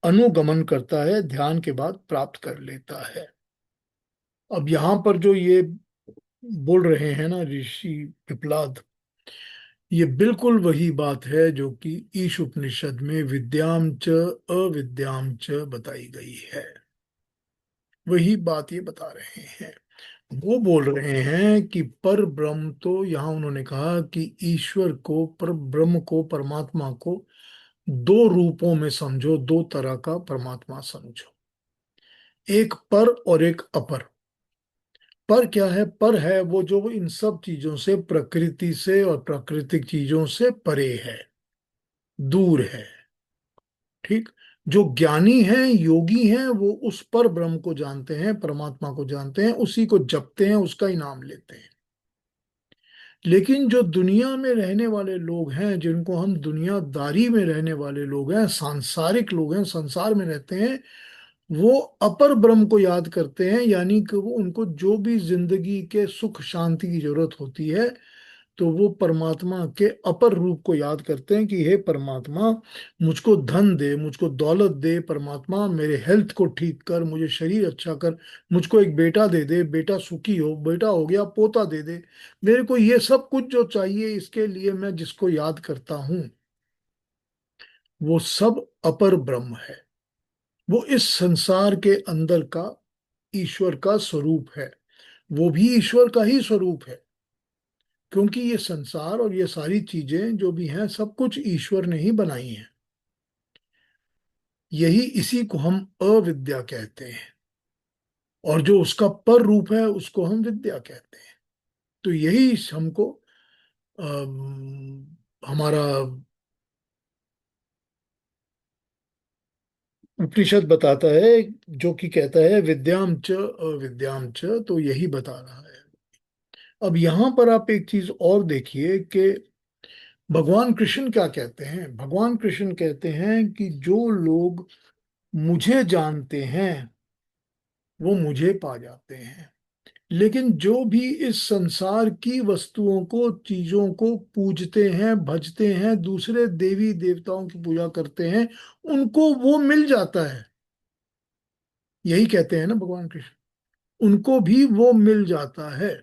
अनुगमन करता है, ध्यान के बाद प्राप्त कर लेता है। अब यहां पर जो ये बोल रहे हैं ना ऋषि पिपलाद, ये बिल्कुल वही बात है जो कि ईश उपनिषद में विद्याम च अविद्याम च बताई गई है। वही बात ये बता रहे हैं। वो बोल रहे हैं कि पर ब्रह्म, तो यहाँ उन्होंने कहा कि ईश्वर को, पर ब्रह्म को, परमात्मा को दो रूपों में समझो, दो तरह का परमात्मा समझो, एक पर और एक अपर। पर क्या है? पर है वो जो इन सब चीजों से, प्रकृति से और प्राकृतिक चीजों से परे है, दूर है, ठीक। जो ज्ञानी हैं, योगी हैं, वो उस पर ब्रह्म को जानते हैं, परमात्मा को जानते हैं, उसी को जपते हैं, उसका ही नाम लेते हैं। लेकिन जो दुनिया में रहने वाले लोग हैं, जिनको हम दुनियादारी में रहने वाले लोग हैं, सांसारिक लोग हैं, संसार में रहते हैं, वो अपर ब्रह्म को याद करते हैं। यानी कि वो, उनको जो भी जिंदगी के सुख शांति की जरूरत होती है, तो वो परमात्मा के अपर रूप को याद करते हैं कि हे परमात्मा, मुझको धन दे, मुझको दौलत दे, परमात्मा मेरे हेल्थ को ठीक कर, मुझे शरीर अच्छा कर, मुझको एक बेटा दे दे, बेटा सुखी हो, बेटा हो गया पोता दे दे, मेरे को ये सब कुछ जो चाहिए, इसके लिए मैं जिसको याद करता हूं, वो सब अपर ब्रह्म है। वो इस संसार के अंदर का ईश्वर का स्वरूप है। वो भी ईश्वर का ही स्वरूप है, क्योंकि ये संसार और ये सारी चीजें जो भी हैं, सब कुछ ईश्वर ने ही बनाई हैं। यही, इसी को हम अविद्या कहते हैं, और जो उसका पर रूप है उसको हम विद्या कहते हैं। तो यही हमको हमारा उपनिषद बताता है, जो कि कहता है विद्याम च अविद्याम च, तो यही बता रहा है। अब यहां पर आप एक चीज और देखिए कि भगवान कृष्ण क्या कहते हैं। भगवान कृष्ण कहते हैं कि जो लोग मुझे जानते हैं, वो मुझे पा जाते हैं। लेकिन जो भी इस संसार की वस्तुओं को, चीजों को पूजते हैं, भजते हैं, दूसरे देवी देवताओं की पूजा करते हैं, उनको वो मिल जाता है। यही कहते हैं ना भगवान कृष्ण, उनको भी वो मिल जाता है।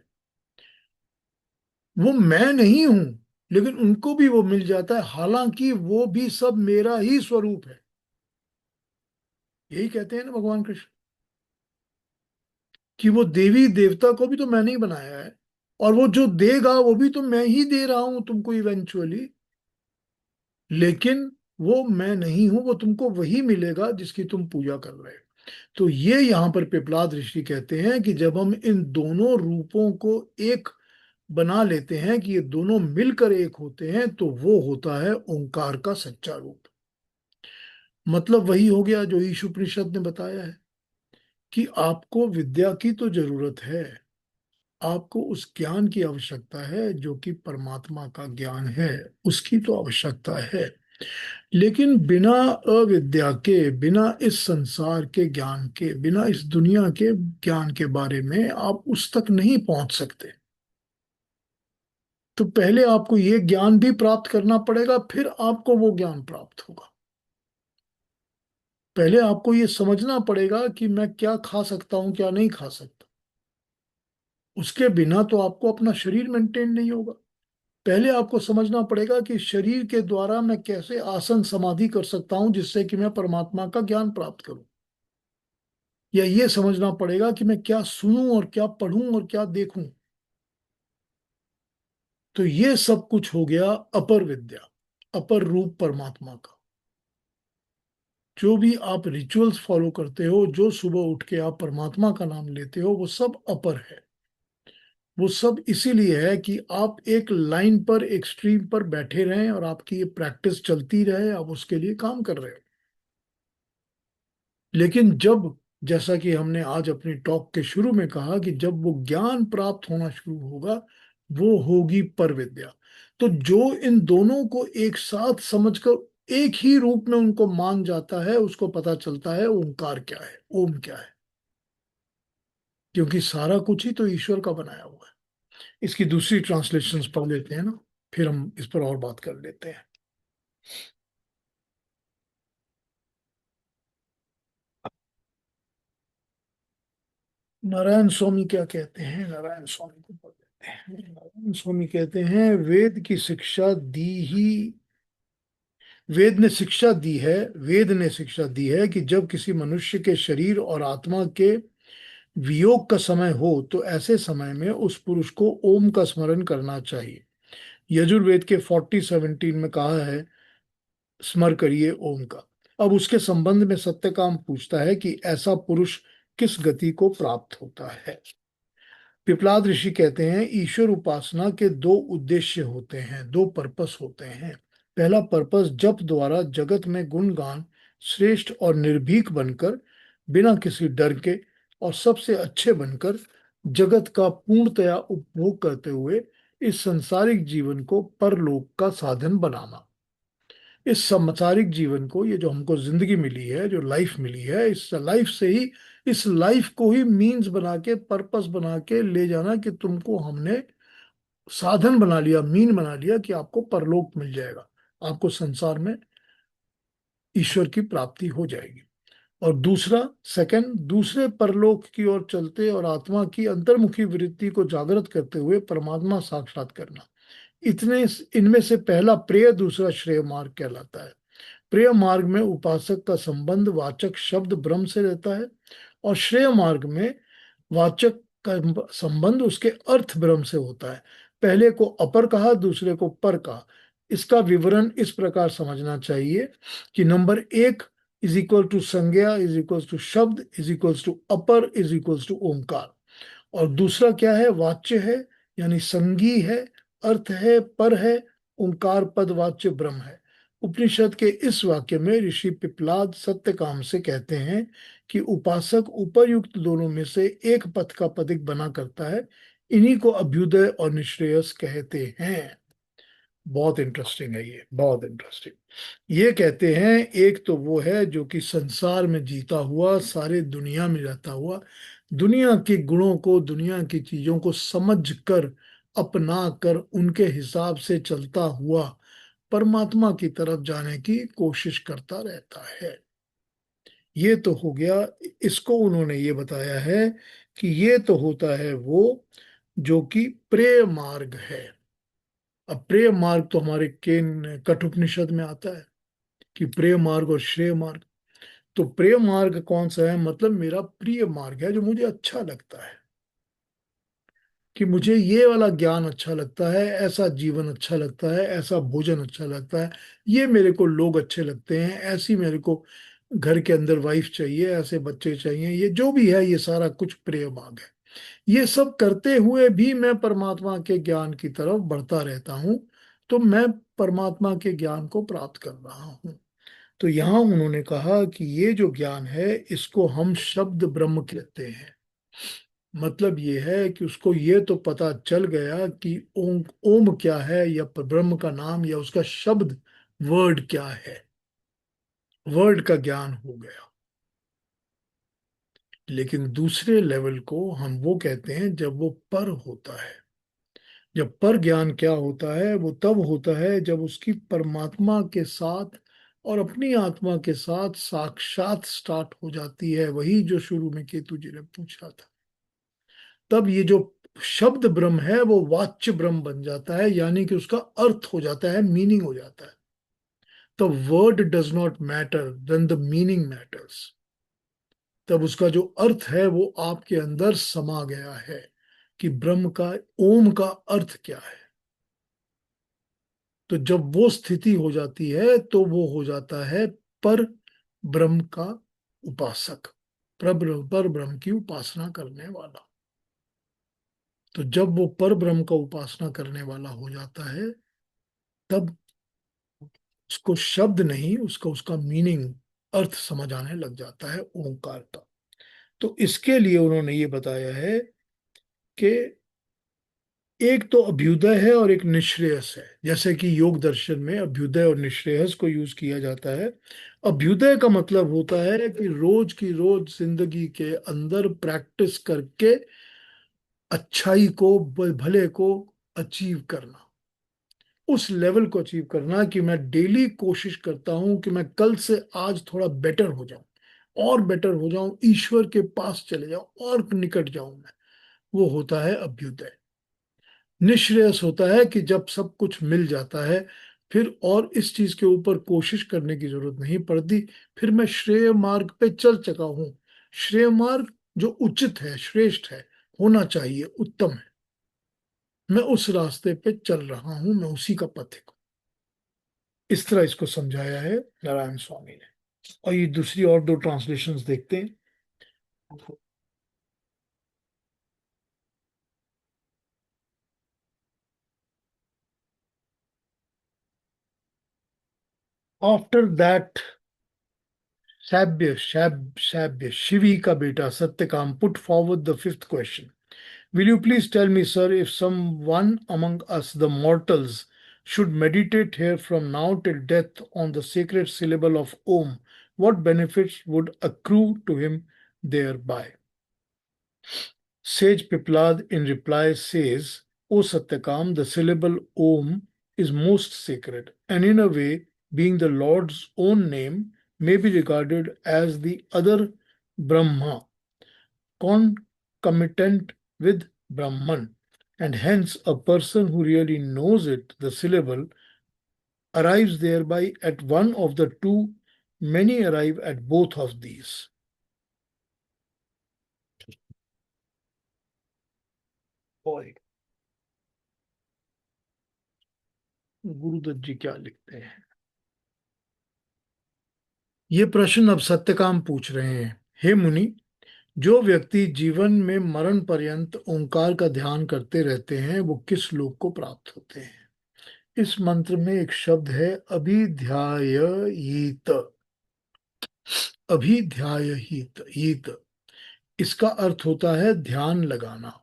वो मैं नहीं हूं, लेकिन उनको भी वो मिल जाता है, हालांकि वो भी सब मेरा ही स्वरूप है। यही कहते हैं ना भगवान कृष्ण, कि वो देवी देवता को भी तो मैंने ही बनाया है, और वो जो देगा वो भी तो मैं ही दे रहा हूं तुमको इवेंचुअली। लेकिन वो मैं नहीं हूं, वो तुमको वही मिलेगा जिसकी तुम पूजा कर रहे हो। तो ये यहाँ पर पिपलाद ऋषि कहते हैं कि जब हम इन दोनों रूपों को एक बना लेते हैं, कि ये दोनों मिलकर एक होते हैं, तो वो होता है ओंकार का सच्चा रूप। मतलब वही हो गया जो ईशुपनिषद ने बताया है, कि आपको विद्या की तो जरूरत है, आपको उस ज्ञान की आवश्यकता है जो कि परमात्मा का ज्ञान है, उसकी तो आवश्यकता है। लेकिन बिना अविद्या के, बिना इस संसार के ज्ञान के, बिना इस दुनिया के ज्ञान के बारे में आप उस तक नहीं पहुंच सकते। तो पहले आपको ये ज्ञान भी प्राप्त करना पड़ेगा, फिर आपको वो ज्ञान प्राप्त होगा। पहले आपको ये समझना पड़ेगा कि मैं क्या खा सकता हूं, क्या नहीं खा सकता। उसके बिना तो आपको अपना शरीर मेंटेन नहीं होगा। पहले आपको समझना पड़ेगा कि शरीर के द्वारा मैं कैसे आसन समाधि कर सकता हूं, जिससे कि मैं परमात्मा का ज्ञान प्राप्त करूं। या ये समझना पड़ेगा कि मैं क्या सुनूं और क्या पढ़ूं और क्या देखूं। तो ये सब कुछ हो गया अपर विद्या, अपर रूप परमात्मा का। जो भी आप रिचुअल्स फॉलो करते हो, जो सुबह उठ के आप परमात्मा का नाम लेते हो, वो सब अपर है। वो सब इसीलिए है कि आप एक लाइन पर, एक स्ट्रीम पर बैठे रहें, और आपकी ये प्रैक्टिस चलती रहे, आप उसके लिए काम कर रहे हो। लेकिन जब, जैसा कि हमने आज अपनी टॉक के शुरू में कहा, कि जब वो ज्ञान प्राप्त होना शुरू होगा, वो होगी पर विद्या। तो जो इन दोनों को एक साथ समझकर एक ही रूप में उनको मान जाता है, उसको पता चलता है ओंकार क्या है, ओम क्या है। क्योंकि सारा कुछ ही तो ईश्वर का बनाया हुआ है। इसकी दूसरी ट्रांसलेशंस पढ़ लेते हैं ना, फिर हम इस पर और बात कर लेते हैं। नारायण स्वामी क्या कहते हैं, नारायण स्वामी को पढ़ लेते हैं। नारायण स्वामी कहते हैं, वेद की शिक्षा दी ही, वेद ने शिक्षा दी है, वेद ने शिक्षा दी है कि जब किसी मनुष्य के शरीर और आत्मा के वियोग का समय हो, तो ऐसे समय में उस पुरुष को ओम का स्मरण करना चाहिए। यजुर्वेद के 40:17 में कहा है, स्मर करिए ओम का। अब उसके संबंध में सत्यकाम पूछता है कि ऐसा पुरुष किस गति को प्राप्त होता है। पिपलाद ऋषि कहते हैं, ईश्वर उपासना के दो उद्देश्य होते हैं, दो पर्पस होते हैं। पहला पर्पस जप द्वारा जगत में गुणगान श्रेष्ठ और निर्भीक बनकर, बिना किसी डर के और सबसे अच्छे बनकर, जगत का पूर्णतया उपभोग करते हुए इस संसारिक जीवन को परलोक का साधन बनाना। इस सांसारिक जीवन को, ये जो हमको जिंदगी मिली है, जो लाइफ मिली है, इस लाइफ से ही, इस लाइफ को ही मीन्स बना के, पर्पस बना के ले जाना कि तुमको हमने साधन बना लिया, मीन बना लिया कि आपको परलोक मिल जाएगा, आपको संसार में ईश्वर की प्राप्ति हो जाएगी। और दूसरा, सेकंड, दूसरे परलोक की ओर चलते और आत्मा की अंतर्मुखी वृत्ति को जागृत करते हुए परमात्मा साक्षात करना। इतने इनमें से पहला प्रेय, दूसरा श्रेय मार्ग कहलाता है। प्रेय मार्ग में उपासक का संबंध वाचक शब्द ब्रह्म से रहता है, और श्रेय मार्ग में वाचक का संबंध उसके अर्थ ब्रह्म से होता है। पहले को अपर कहा, दूसरे को पर कहा। इसका विवरण इस प्रकार समझना चाहिए कि नंबर 1 इज इक्वल टू संज्ञा, इज इक्वल टू शब्द, इज इक्वल टू अपर, इज इक्वल टू ओंकार। और दूसरा क्या है? वाच्य है, यानी संगी है, अर्थ है, पर है, ओंकार पद वाच्य ब्रह्म है। उपनिषद के इस वाक्य में ऋषि पिपलाद सत्यकाम से कहते हैं कि उपासक उपर्युक्त दोनों में से एक पथ का पथिक बना करता है। इन्हीं को अभ्युदय और निश्रेयस कहते हैं। बहुत इंटरेस्टिंग है ये, बहुत इंटरेस्टिंग। ये कहते हैं एक तो वो है जो कि संसार में जीता हुआ, सारे दुनिया में रहता हुआ, दुनिया के गुणों को, दुनिया की चीजों को समझ कर, अपना कर, उनके हिसाब से चलता हुआ परमात्मा की तरफ जाने की कोशिश करता रहता है। ये तो हो गया। इसको उन्होंने ये बताया है कि ये तो होता है वो जो कि प्रेय मार्ग है। अब प्रेय मार्ग तो हमारे केन कठोपनिषद में आता है कि प्रेय मार्ग और श्रेय मार्ग। तो प्रेय मार्ग कौन सा है? मतलब मेरा प्रिय मार्ग है, जो मुझे अच्छा लगता है, कि मुझे ये वाला ज्ञान अच्छा लगता है, ऐसा जीवन अच्छा लगता है, ऐसा भोजन अच्छा लगता है, ये मेरे को लोग अच्छे लगते हैं, ऐसी मेरे को घर के अंदर वाइफ चाहिए, ऐसे बच्चे चाहिए, ये जो भी है, ये सारा कुछ प्रेय मार्ग है। ये सब करते हुए भी मैं परमात्मा के ज्ञान की तरफ बढ़ता रहता हूँ, तो मैं परमात्मा के ज्ञान को प्राप्त कर रहा हूँ। तो यहाँ उन्होंने कहा कि ये जो ज्ञान है, इसको हम शब्द ब्रह्म कहते हैं। मतलब ये है कि उसको ये तो पता चल गया कि ओम, ओम क्या है, या ब्रह्म का नाम, या उसका शब्द वर्ड क्या है, वर्ड का ज्ञान हो गया। लेकिन दूसरे लेवल को हम वो कहते हैं जब वो पर होता है। जब पर ज्ञान क्या होता है? वो तब होता है जब उसकी परमात्मा के साथ और अपनी आत्मा के साथ साक्षात स्टार्ट हो जाती है। वही जो शुरू में केतु जी ने पूछा था। तब ये जो शब्द ब्रह्म है वो वाच्य ब्रह्म बन जाता है, यानी कि उसका अर्थ हो जाता है, मीनिंग हो जाता है। तो word does not matter, then the meaning matters. तब उसका जो अर्थ है वो आपके अंदर समा गया है कि ब्रह्म का, ओम का अर्थ क्या है। तो जब वो स्थिति हो जाती है तो वो हो जाता है पर ब्रह्म का उपासक, पर ब्रह्म की उपासना करने वाला। तो जब वो पर ब्रह्म का उपासना करने वाला हो जाता है, तब उसको शब्द नहीं, उसका उसका मीनिंग, अर्थ समझ आने लग जाता है ओंकार का। तो इसके लिए उन्होंने ये बताया है कि एक तो अभ्युदय है और एक निश्रेयस है। जैसे कि योग दर्शन में अभ्युदय और निश्रेयस को यूज किया जाता है। अभ्युदय का मतलब होता है कि रोज की रोज जिंदगी के अंदर प्रैक्टिस करके अच्छाई को, भले को अचीव करना, उस लेवल को अचीव करना कि मैं डेली कोशिश करता हूं कि मैं कल से आज थोड़ा बेटर हो जाऊं, और बेटर हो जाऊं, ईश्वर के पास चले जाऊं और निकट जाऊं मैं। वो होता है अभ्युदय। निश्रेयस होता है कि जब सब कुछ मिल जाता है, फिर और इस चीज के ऊपर कोशिश करने की जरूरत नहीं पड़ती, फिर मैं श्रेय मार्ग पे चल चुका हूं। श्रेय मार्ग जो उचित है, श्रेष्ठ है, होना चाहिए, उत्तम है, मैं उस रास्ते पे चल रहा हूं, मैं उसी का पथिक हूं। इस तरह इसको समझाया है नारायण स्वामी ने। और ये दूसरी और दो ट्रांसलेशंस देखते हैं। After that, Shabya, Shivi ka beta, Satyakam, put forward the fifth question. Will you please tell me, sir, if someone among us, the mortals, should meditate here from now till death on the sacred syllable of Om, what benefits would accrue to him thereby? Sage Piplad in reply says, O Satyakam, the syllable Om is most sacred, and in a way, being the Lord's own name, may be regarded as the other Brahma, concomitant with Brahman, and hence a person who really knows it, the syllable, arrives thereby at one of the two, many arrive at both of these. Boy, Gurudatt जी क्या लिखते हैं? ये प्रश्न अब सत्यकाम पूछ रहे हैं। हे मुनि, जो व्यक्ति जीवन में मरण पर्यंत ओंकार का ध्यान करते रहते हैं वो किस लोक को प्राप्त होते हैं? इस मंत्र में एक शब्द है अभिध्यायित। अभिध्यायित इसका अर्थ होता है ध्यान लगाना।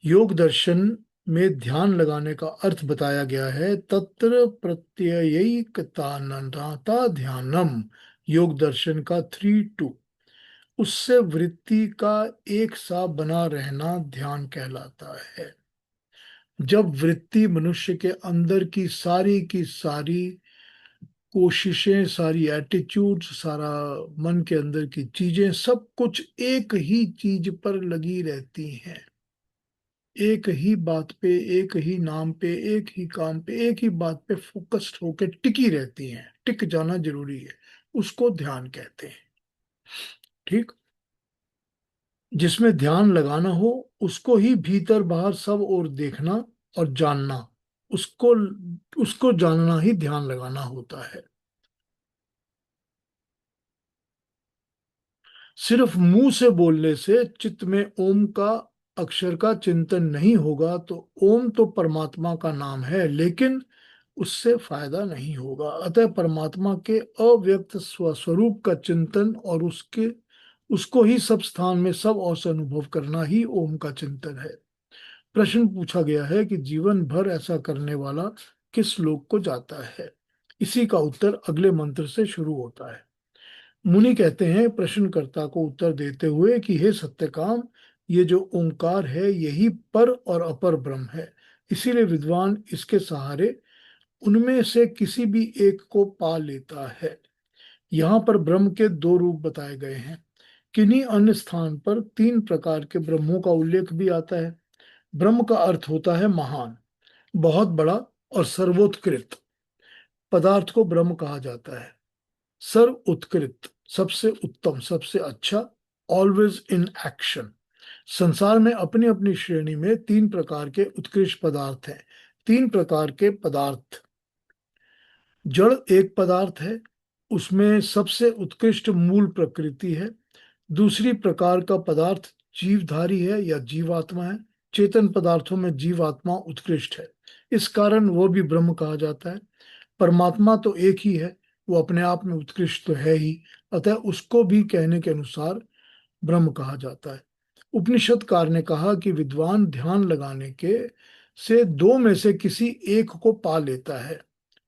योग दर्शन में ध्यान लगाने का अर्थ बताया गया है तत्र प्रत्ययैकतानता ध्यानम, योग दर्शन का 3:2। उससे वृत्ति का एक सा बना रहना ध्यान कहलाता है। जब वृत्ति मनुष्य के अंदर की सारी कोशिशें, सारी एटीट्यूड्स, सारा मन के अंदर की चीजें, सब कुछ एक ही चीज पर लगी रहती हैं, एक ही बात पे, एक ही नाम पे, एक ही काम पे, एक ही बात पे फोकस्ड होकर टिकी रहती हैं, टिक जाना जरूरी है, उसको ध्यान कहते हैं। ठीक, जिसमें ध्यान लगाना हो उसको ही भीतर बाहर सब ओर देखना और जानना, उसको उसको जानना ही ध्यान लगाना होता है। सिर्फ मुंह से बोलने से चित्त में ओम का अक्षर का चिंतन नहीं होगा तो ओम तो परमात्मा का नाम है, लेकिन उससे फायदा नहीं होगा। अतः परमात्मा के अव्यक्त स्वस्वरूप का चिंतन और उसको ही सब स्थान में सब ओर से अनुभव करना ही ओम का चिंतन है। प्रश्न पूछा गया है कि जीवन भर ऐसा करने वाला किस लोक को जाता है। इसी का उत्तर अगले मंत्र से शुरू होता है। मुनि कहते हैं प्रश्नकर्ता को उत्तर देते हुए कि हे सत्यकाम, ये जो ओंकार है यही पर और अपर ब्रह्म है, इसीलिए विद्वान इसके सहारे उनमें से किसी भी एक को पा लेता है। यहाँ पर ब्रह्म के दो रूप बताए गए हैं। किन्हीं अन्य स्थान पर 3 प्रकार के ब्रह्मों का उल्लेख भी आता है। ब्रह्म का अर्थ होता है महान, बहुत बड़ा और सर्वोत्कृष्ट। पदार्थ को ब्रह्म कहा जाता है। सर्व उत्कृष्ट, सबसे उत्तम, सबसे अच्छा, ऑलवेज इन एक्शन। संसार में अपनी अपनी श्रेणी में 3 प्रकार के उत्कृष्ट पदार्थ हैं। 3 प्रकार के पदार्थ। जड़ एक पदार्थ है, उसमें सबसे उत्कृष्ट मूल प्रकृति है। दूसरी प्रकार का पदार्थ जीवधारी है या जीवात्मा है। चेतन पदार्थों में जीवात्मा उत्कृष्ट है, इस कारण वो भी ब्रह्म कहा जाता है। परमात्मा तो एक ही है, वो अपने आप में उत्कृष्ट तो है ही, अतः उसको भी कहने के अनुसार ब्रह्म कहा जाता है। उपनिषदकार ने कहा कि विद्वान ध्यान लगाने के से 2 में से किसी एक को पा लेता है।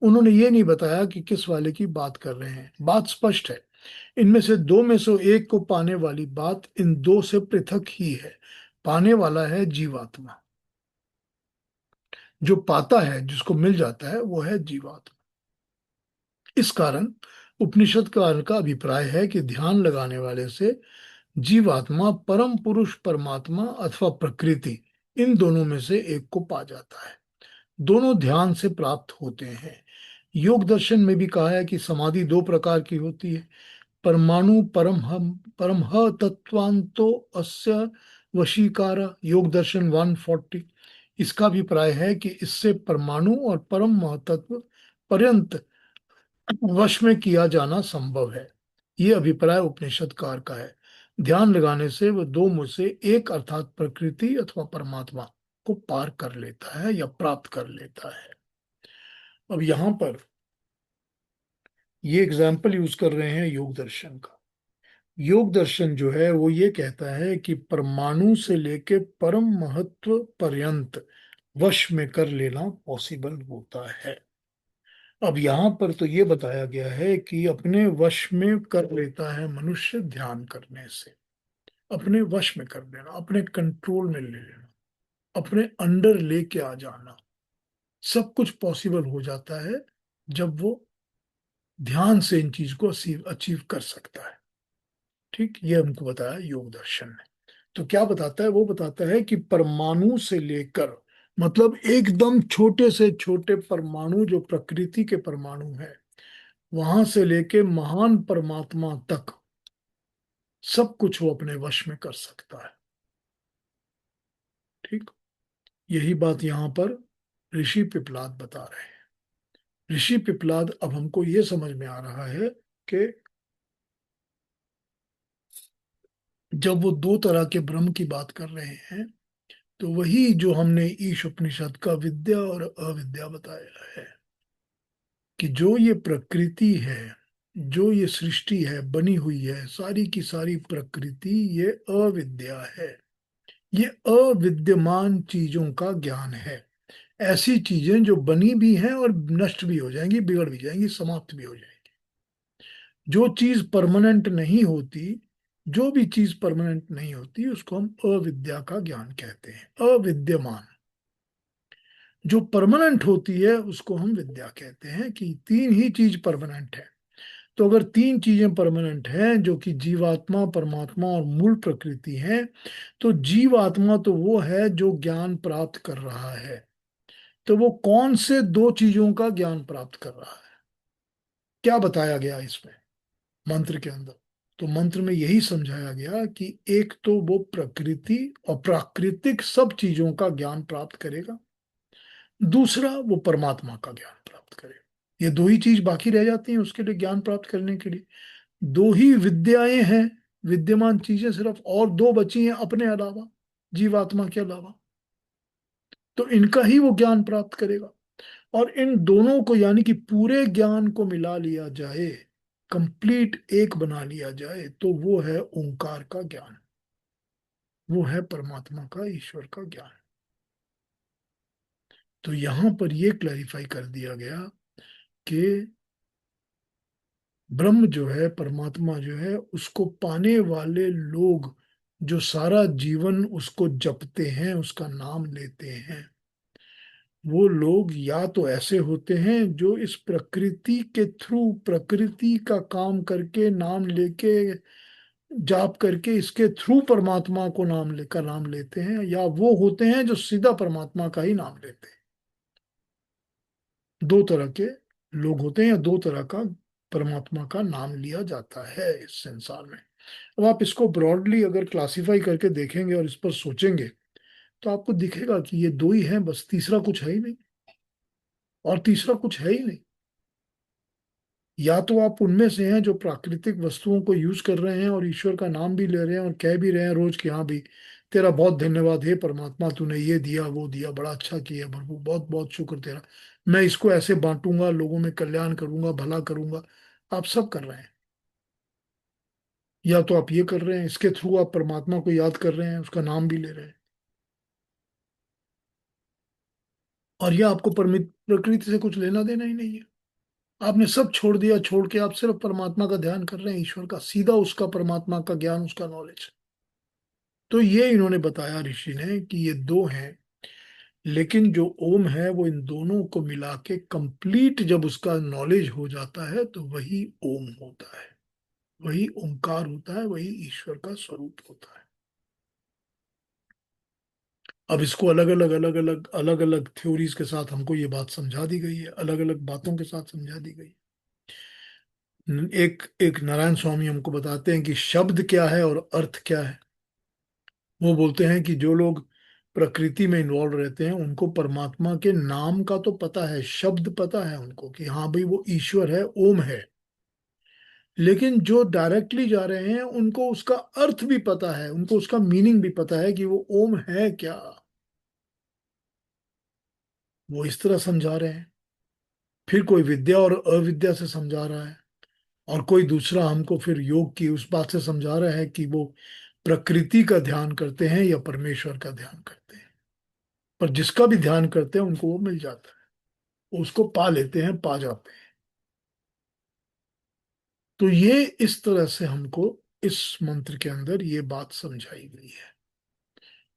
उन्होंने ये नहीं बताया कि किस वाले की बात कर रहे हैं। बात स्पष्ट है, इनमें से 2 में से एक को पाने वाली बात इन 2 से पृथक ही है। पाने वाला है जीवात्मा, जो पाता है, जिसको मिल जाता है, वो है जीवात्मा। इस कारण उपनिषदकार का अभिप्राय है कि ध्यान लगाने वाले से जीवात्मा परम पुरुष परमात्मा अथवा प्रकृति, इन दोनों में से एक को पा जाता है। दोनों ध्यान से प्राप्त होते हैं। योग दर्शन में भी कहा है कि समाधि 2 प्रकार की होती है। परमाणु परमह तत्वांतो अस्य वशीकार, योग दर्शन 140। इसका अभिप्राय है कि इससे परमाणु और परम महतत्व पर्यंत वश में किया जाना संभव है। ये अभिप्राय उपनिषदकार का है। ध्यान लगाने से वह 2 में से एक अर्थात प्रकृति अथवा परमात्मा को पार कर लेता है या प्राप्त कर लेता है। अब यहाँ पर ये एग्जाम्पल यूज कर रहे हैं योग दर्शन का। योग दर्शन जो है वो ये कहता है कि परमाणु से लेके परम महत्व पर्यंत वश में कर लेना पॉसिबल होता है। अब यहाँ पर तो ये बताया गया है कि अपने वश में कर लेता है मनुष्य ध्यान करने से। अपने वश में कर लेना, अपने कंट्रोल में ले लेना, अपने अंडर लेके आ जाना, सब कुछ पॉसिबल हो जाता है जब वो ध्यान से इन चीज को अचीव कर सकता है। ठीक, ये हमको बताया योग दर्शन ने। तो क्या बताता है? वो बताता है कि परमाणु से लेकर, मतलब एकदम छोटे से छोटे परमाणु जो प्रकृति के परमाणु है, वहां से लेके महान परमात्मा तक सब कुछ वो अपने वश में कर सकता है। ठीक, यही बात यहाँ पर ऋषि पिपलाद बता रहे हैं। ऋषि पिपलाद, अब हमको ये समझ में आ रहा है कि जब वो दो तरह के ब्रह्म की बात कर रहे हैं, तो वही जो हमने ईश उपनिषद का विद्या और अविद्या बताया है कि जो ये प्रकृति है, जो ये सृष्टि है बनी हुई है, सारी की सारी प्रकृति ये अविद्या है। ये अविद्यमान चीजों का ज्ञान है। ऐसी चीजें जो बनी भी हैं और नष्ट भी हो जाएंगी, बिगड़ भी जाएंगी, समाप्त भी हो जाएंगी। जो चीज परमानेंट नहीं होती, जो भी चीज परमानेंट नहीं होती, उसको हम अविद्या का ज्ञान कहते हैं, अविद्यमान। जो परमानेंट होती है उसको हम विद्या कहते हैं, कि तीन ही चीज परमानेंट है। तो अगर तीन चीजें परमानेंट हैं, जो कि जीवात्मा, परमात्मा और मूल प्रकृति है, तो जीवात्मा तो वो है जो ज्ञान प्राप्त कर रहा है। तो वो कौन से दो चीजों का ज्ञान प्राप्त कर रहा है? क्या बताया गया इसमें मंत्र के अंदर? तो मंत्र में यही समझाया गया कि एक तो वो प्रकृति और प्राकृतिक सब चीजों का ज्ञान प्राप्त करेगा, दूसरा वो परमात्मा का ज्ञान प्राप्त करेगा। ये दो ही चीज बाकी रह जाती हैं उसके लिए, ज्ञान प्राप्त करने के लिए। दो ही विद्याएं हैं, विद्यमान चीजें सिर्फ, और दो बची हैं अपने अलावा, जीवात्मा के अलावा। तो इनका ही वो ज्ञान प्राप्त करेगा। और इन दोनों को, यानी कि पूरे ज्ञान को मिला लिया जाए, कंप्लीट एक बना लिया जाए, तो वो है ओंकार का ज्ञान, वो है परमात्मा का, ईश्वर का ज्ञान। तो यहां पर ये क्लैरिफाई कर दिया गया कि ब्रह्म जो है, परमात्मा जो है, उसको पाने वाले लोग जो सारा जीवन उसको जपते हैं, उसका नाम लेते हैं, वो लोग या तो ऐसे होते हैं जो इस प्रकृति के थ्रू, प्रकृति का काम करके, नाम लेके, जाप करके, इसके थ्रू परमात्मा को नाम लेते हैं, या वो होते हैं जो सीधा परमात्मा का ही नाम लेते हैं। दो तरह के लोग होते हैं, या दो तरह का परमात्मा का नाम लिया जाता है इस संसार में। अब आप इसको ब्रॉडली अगर क्लासिफाई करके देखेंगे और इस पर सोचेंगे, तो आपको दिखेगा कि ये दो ही हैं बस, तीसरा कुछ है ही नहीं, और तीसरा कुछ है ही नहीं। या तो आप उनमें से हैं जो प्राकृतिक वस्तुओं को यूज कर रहे हैं और ईश्वर का नाम भी ले रहे हैं और कह भी रहे हैं रोज कि हाँ भाई, तेरा बहुत धन्यवाद, हे परमात्मा, तूने ये दिया वो दिया, बड़ा अच्छा किया प्रभु, बहुत बहुत शुक्र तेरा, मैं इसको ऐसे बांटूंगा, लोगों में कल्याण करूंगा, भला करूंगा। आप सब कर रहे हैं। या तो आप ये कर रहे हैं, इसके थ्रू आप परमात्मा को याद कर रहे हैं, उसका नाम भी ले रहे हैं, और यह आपको प्रकृति से कुछ लेना देना ही नहीं है। आपने सब छोड़ दिया, छोड़ के आप सिर्फ परमात्मा का ध्यान कर रहे हैं, ईश्वर का, सीधा उसका परमात्मा का ज्ञान, उसका नॉलेज। तो ये इन्होंने बताया ऋषि ने कि ये दो हैं, लेकिन जो ओम है वो इन दोनों को मिला के कंप्लीट जब उसका नॉलेज हो जाता है, तो वही ओम होता है, वही ओंकार होता है, वही ईश्वर का स्वरूप होता है। अब इसको अलग अलग थ्योरीज के साथ हमको ये बात समझा दी गई है, अलग अलग बातों के साथ समझा दी गई है। एक एक नारायण स्वामी हमको बताते हैं कि शब्द क्या है और अर्थ क्या है। वो बोलते हैं कि जो लोग प्रकृति में इन्वॉल्व रहते हैं, उनको परमात्मा के नाम का तो पता है, शब्द पता है उनको कि हाँ भाई वो ईश्वर है, ओम है। लेकिन जो डायरेक्टली जा रहे हैं, उनको उसका अर्थ भी पता है, उनको उसका मीनिंग भी पता है कि वो ओम है क्या। वो इस तरह समझा रहे हैं। फिर कोई विद्या और अविद्या से समझा रहा है, और कोई दूसरा हमको फिर योग की उस बात से समझा रहा है कि वो प्रकृति का ध्यान करते हैं या परमेश्वर का ध्यान करते हैं। पर जिसका भी ध्यान करते हैं उनको वो मिल जाता है, उसको पा लेते हैं, पा जाते हैं। तो ये इस तरह से हमको इस मंत्र के अंदर ये बात समझाई गई है।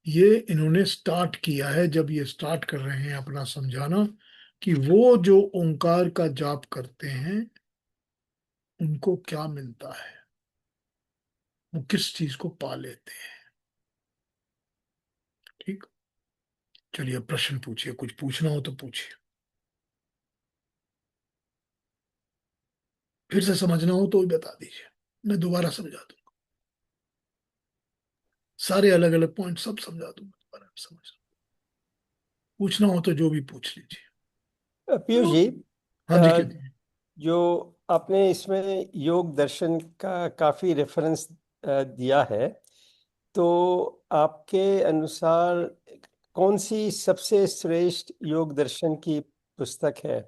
ये इन्होंने स्टार्ट किया है, जब ये स्टार्ट कर रहे हैं अपना समझाना, कि वो जो ओंकार का जाप करते हैं उनको क्या मिलता है, वो किस चीज को पा लेते हैं। ठीक। चलिए प्रश्न पूछिए, कुछ पूछना हो तो पूछिए, फिर से समझना हो तो भी बता दीजिए, मैं दोबारा समझा दूंगा। सारे अलग अलग पॉइंट सब समझा दूंगा, दोबारा समझ। पूछना हो तो जो भी पूछ लीजिए। पीयूष जी, हाँ जी, अ, कहते जो आपने इसमें योग दर्शन का काफी रेफरेंस दिया है, तो आपके अनुसार कौन सी सबसे श्रेष्ठ योग दर्शन की पुस्तक है?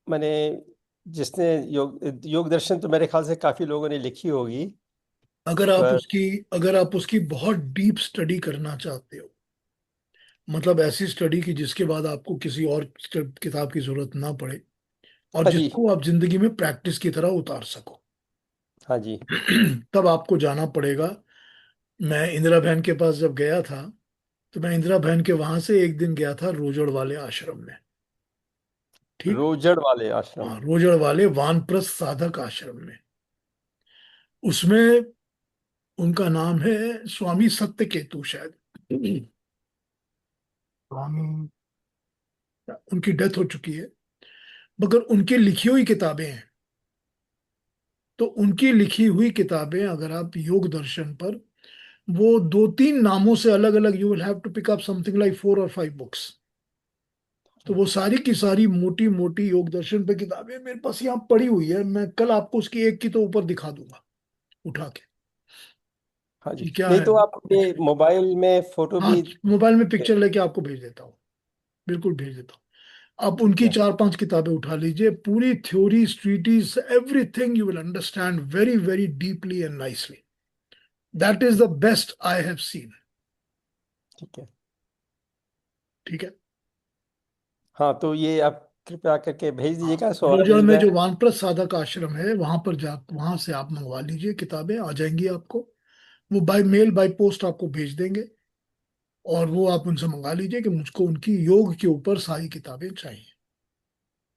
मैंने जिसने योग दर्शन तो मेरे ख्याल से काफी लोगों ने लिखी होगी, पर अगर आप उसकी बहुत डीप स्टडी करना चाहते हो, मतलब ऐसी स्टडी की जिसके बाद आपको किसी और किताब की जरूरत ना पड़े, और हाँ जी, जिसको आप जिंदगी में प्रैक्टिस की तरह उतार सको, हाँ जी, तब आपको जाना पड़ेगा। मैं इंदिरा बहन के पास जब गया था, तो मैं इंदिरा बहन के वहां से एक दिन गया था रोजड़ वाले आश्रम में। ठीक। रोजड़ वाले आश्रम। हाँ, रोजड़ वाले वानप्रस्थ साधक आश्रम में। उसमें उनका नाम है स्वामी सत्यकेतु शायद। स्वामी, उनकी डेथ हो चुकी है, मगर उनकी लिखी हुई किताबें हैं। तो उनकी लिखी हुई किताबें अगर आप योग दर्शन पर, वो दो तीन नामों से अलग अलग, you will have to pick up something like 4 और 5 बुक्स। तो वो सारी की सारी मोटी मोटी योग दर्शन पे किताबें मेरे पास यहाँ पड़ी हुई है। मैं कल आपको उसकी एक की तो ऊपर दिखा दूंगा उठा के, हाँ जी, कि क्या नहीं है। तो आप ये मोबाइल में फोटो हाँ, भी। मोबाइल में पिक्चर लेके आपको भेज देता हूँ, बिल्कुल भेज देता हूँ। आप ठीक उनकी है, 4 5 किताबें उठा लीजिए, पूरी theory treatise everything you will understand very very deeply and nicely. That is the best I have seen. ठीक है। ठीक है। हाँ, तो ये आप कृपया करके भेज हाँ, दीजिएगा, सो रोजड़ अभी में मैं। जो वानप्रस्थ साधक आश्रम है वहां पर जा, वहां से आप मंगवा लीजिए, किताबें आ जाएंगी आपको। वो बाय मेल बाय पोस्ट आपको भेज देंगे, और वो आप उनसे मंगा लीजिए कि मुझको उनकी योग के ऊपर सारी किताबें चाहिए,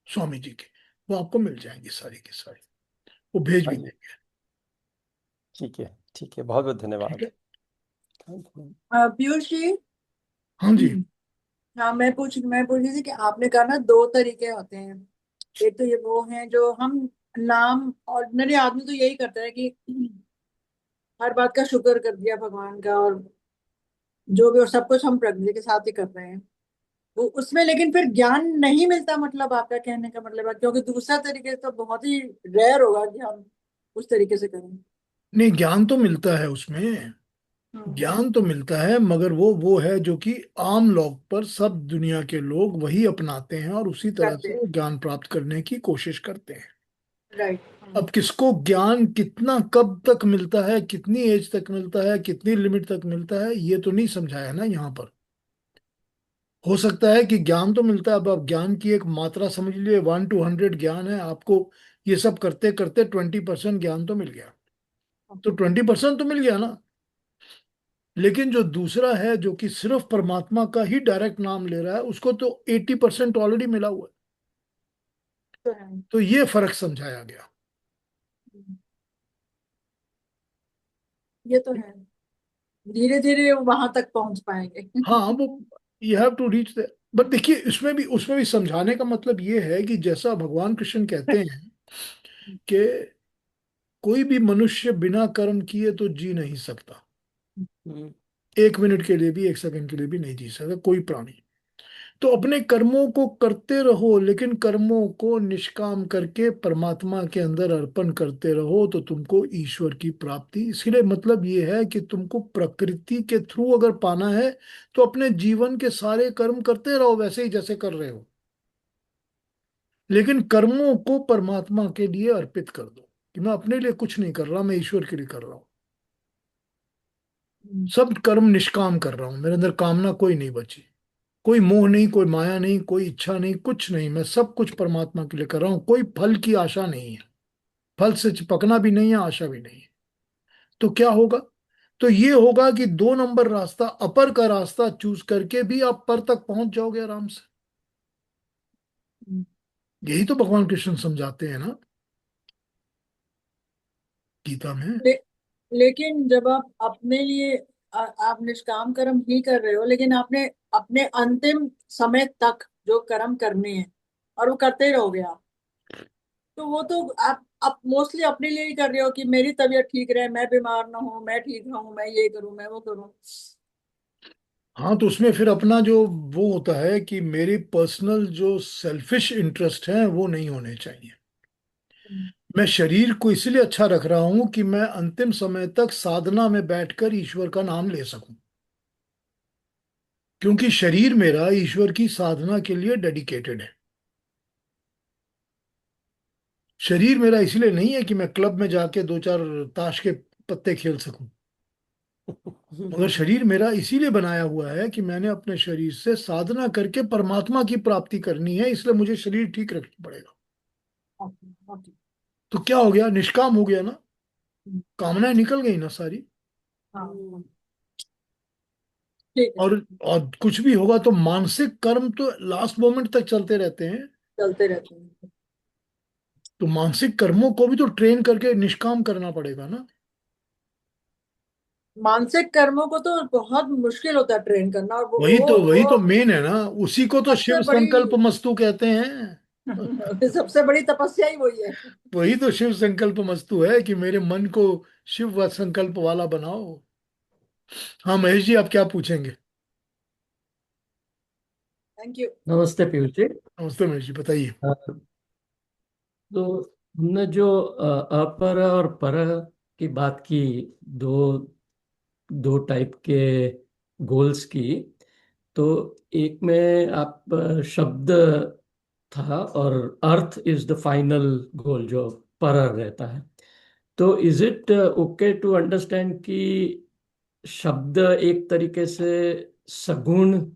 स्वामी जी की। वो आपको मिल जाएंगी सारी की सारी, वो भेज हाँ भी जी, देंगे। ठीक है, ठीक है, बहुत बहुत ठीक धन्यवाद। है। पीयूष जी। हाँ जी। हाँ, मैं पूछ रही थी कि आपने कहा ना, दो तरीके होते हैं। एक तो ये वो हैं जो हम नाम, ऑर्डिनरी आदमी तो यही करता है कि हर बात का शुक्र कर दिया भगवान का, और जो भी, और सब कुछ हम प्रकृति के साथ ही कर रहे हैं। वो उसमें लेकिन फिर ज्ञान नहीं मिलता, मतलब आपका कहने का मतलब है, क्योंकि दूसरा तरीके तो बहुत ही रेयर होगा कि हम उस तरीके से करें। नहीं, ज्ञान तो मिलता है उसमें, हम्म। ज्ञान तो मिलता है, मगर वो है जो कि आम लोग पर, सब दुनिया के लोग वही अपनाते हैं और उसी तरह करते से हैं। वो ज्ञान प्राप्त करने की कोशिश करते हैं। राइट। अब किसको ज्ञान कितना कब तक मिलता है, कितनी एज तक मिलता है, कितनी लिमिट तक मिलता है, ये तो नहीं समझाया ना यहाँ पर। हो सकता है कि ज्ञान तो मिलता है, अब आप ज्ञान की एक मात्रा समझ लीजिए, 1 to 100 ज्ञान है आपको। ये सब करते करते 20% ज्ञान तो मिल गया, तो 20% तो मिल गया ना। लेकिन जो दूसरा है जो कि सिर्फ परमात्मा का ही डायरेक्ट नाम ले रहा है, उसको तो 80% ऑलरेडी मिला हुआ है। तो है। तो ये फर्क समझाया गया। ये तो है, धीरे धीरे वहां तक पहुंच पाएंगे। हाँ, वो you have to reach the. But देखिए, उसमें भी समझाने का मतलब ये है कि जैसा भगवान कृष्ण कहते हैं कि कोई भी मनुष्य बिना कर्म किए तो जी नहीं सकता। हम्म, 1 मिनट के लिए भी, 1 सेकंड के लिए भी नहीं जी सकता कोई प्राणी। तो अपने कर्मों को करते रहो, लेकिन कर्मों को निष्काम करके परमात्मा के अंदर अर्पण करते रहो, तो तुमको ईश्वर की प्राप्ति। इसलिए मतलब ये है कि तुमको प्रकृति के थ्रू अगर पाना है, तो अपने जीवन के सारे कर्म करते रहो वैसे ही जैसे कर रहे हो। लेकिन कर्मों को परमात्मा के लिए अर्पित कर दो, कि मैं अपने लिए कुछ नहीं कर रहा, मैं ईश्वर के लिए कर रहा हूँ। हम्म, सब कर्म निष्काम कर रहा हूँ, मेरे अंदर कामना कोई नहीं बची, कोई मोह नहीं, कोई माया नहीं, कोई इच्छा नहीं, कुछ नहीं, मैं सब कुछ परमात्मा के लिए कर रहा हूँ, कोई फल की आशा नहीं है, फल से चिपकना भी नहीं है, आशा भी नहीं है। तो क्या होगा? तो ये होगा कि 2 नंबर रास्ता, अपर का रास्ता चूज करके भी आप पर तक पहुंच जाओगे आराम से। हम्म। यही तो भगवान कृष्ण समझाते हैं ना गीता में। ले, लेकिन जब आप अपने लिए आप निष्काम कर्म ही कर रहे हो, लेकिन आपने अपने अंतिम समय तक जो कर्म करने हैं और वो करते रहोगे आप, तो वो तो आप मोस्टली अपने लिए ही कर रहे हो कि मेरी तबीयत ठीक रहे, मैं बीमार ना हूं, मैं ठीक रहूं, मैं ये करूं, मैं वो करूं। हाँ, तो उसमें फिर अपना जो वो होता है कि मेरी पर्सनल जो सेल्फिश इंटरेस्ट है वो नहीं होने चाहिए। हम्म, मैं शरीर को इसलिए अच्छा रख रहा हूं कि मैं अंतिम समय तक साधना में बैठकर ईश्वर का नाम ले सकूं, क्योंकि शरीर मेरा ईश्वर की साधना के लिए डेडिकेटेड है। शरीर मेरा इसलिए नहीं है कि मैं क्लब में जाके 2-4 ताश के पत्ते खेल सकूं, मगर शरीर मेरा इसीलिए बनाया हुआ है कि मैंने अपने शरीर से साधना करके परमात्मा की प्राप्ति करनी है, इसलिए मुझे शरीर ठीक रखना पड़ेगा। Okay, okay. तो क्या हो गया? निष्काम हो गया ना, हम्म, कामनाएं निकल गई ना सारी। हाँ, ठीक है। और कुछ भी होगा तो मानसिक कर्म तो लास्ट मोमेंट तक चलते रहते हैं। चलते रहते हैं। तो मानसिक कर्मों को भी तो ट्रेन करके निष्काम करना पड़ेगा ना। मानसिक कर्मों को तो बहुत मुश्किल होता है ट्रेन करना, और वही तो वो मेन है ना, उसी को तो सबसे शिव बड़ी संकल्प मस्तु कहते हैं। सबसे बड़ी तपस्या ही वही है। वही तो शिव संकल्प मस्तु है कि मेरे मन को शिव व संकल्प वाला बनाओ। हाँ महेश जी, आप क्या पूछेंगे? Thank you. नमस्ते पीयूष जी। नमस्ते महेश जी, बताइए। तो हमने जो अपर और पर की बात की, दो दो टाइप के गोल्स की। तो एक में आप शब्द था, और अर्थ इज द फाइनल गोल जो पर रहता है। तो is it okay to understand कि शब्द एक तरीके से सगुण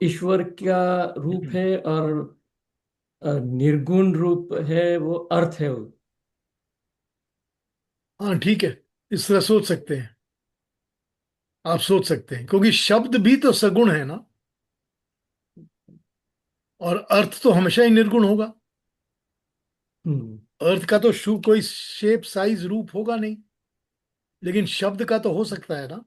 ईश्वर का रूप है, और निर्गुण रूप है वो अर्थ है। हाँ ठीक है, इस तरह सोच सकते हैं, आप सोच सकते हैं, क्योंकि शब्द भी तो सगुण है ना, और अर्थ तो हमेशा ही निर्गुण होगा। हम्म। अर्थ का तो कोई शेप साइज रूप होगा नहीं, लेकिन शब्द का तो हो सकता है ना।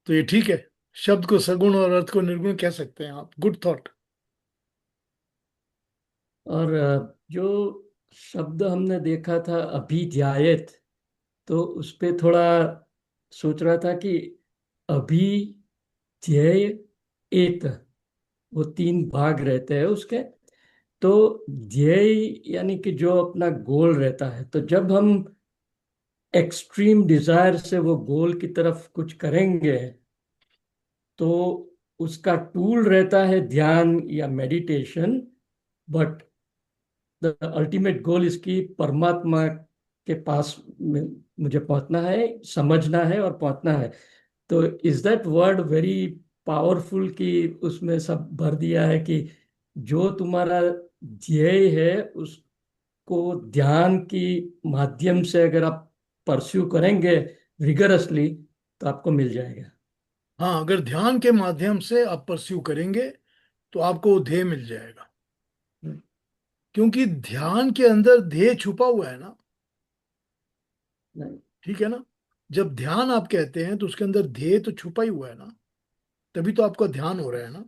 तो ये ठीक है, शब्द को सगुण और अर्थ को निर्गुण कह सकते हैं आप। Good thought. और जो शब्द हमने देखा था अभिध्यायत, तो उस पे थोड़ा सोच रहा था कि अभिध्येय एत, वो तीन भाग रहते हैं उसके। तो ध्येय यानी कि जो अपना गोल रहता है, तो जब हम एक्सट्रीम डिजायर से वो गोल की तरफ कुछ करेंगे, तो उसका टूल रहता है ध्यान या meditation. But the ultimate goal इसकी परमात्मा के पास में मुझे पहुंचना है, समझना है और पहुंचना है। तो is that word very powerful कि उसमें सब भर दिया है कि जो तुम्हारा ध्येय है उसको ध्यान की माध्यम से अगर आप परस्यू करेंगे विगरसली, तो आपको मिल जाएगा। हाँ, अगर ध्यान के माध्यम से आप परस्यू करेंगे तो आपको वो ध्येय मिल जाएगा, क्योंकि ध्यान के अंदर ध्येय छुपा हुआ है ना। नहीं। ठीक है ना? जब ध्यान आप कहते हैं तो उसके अंदर ध्येय तो छुपा ही हुआ है ना, तभी तो आपका ध्यान हो रहा है ना।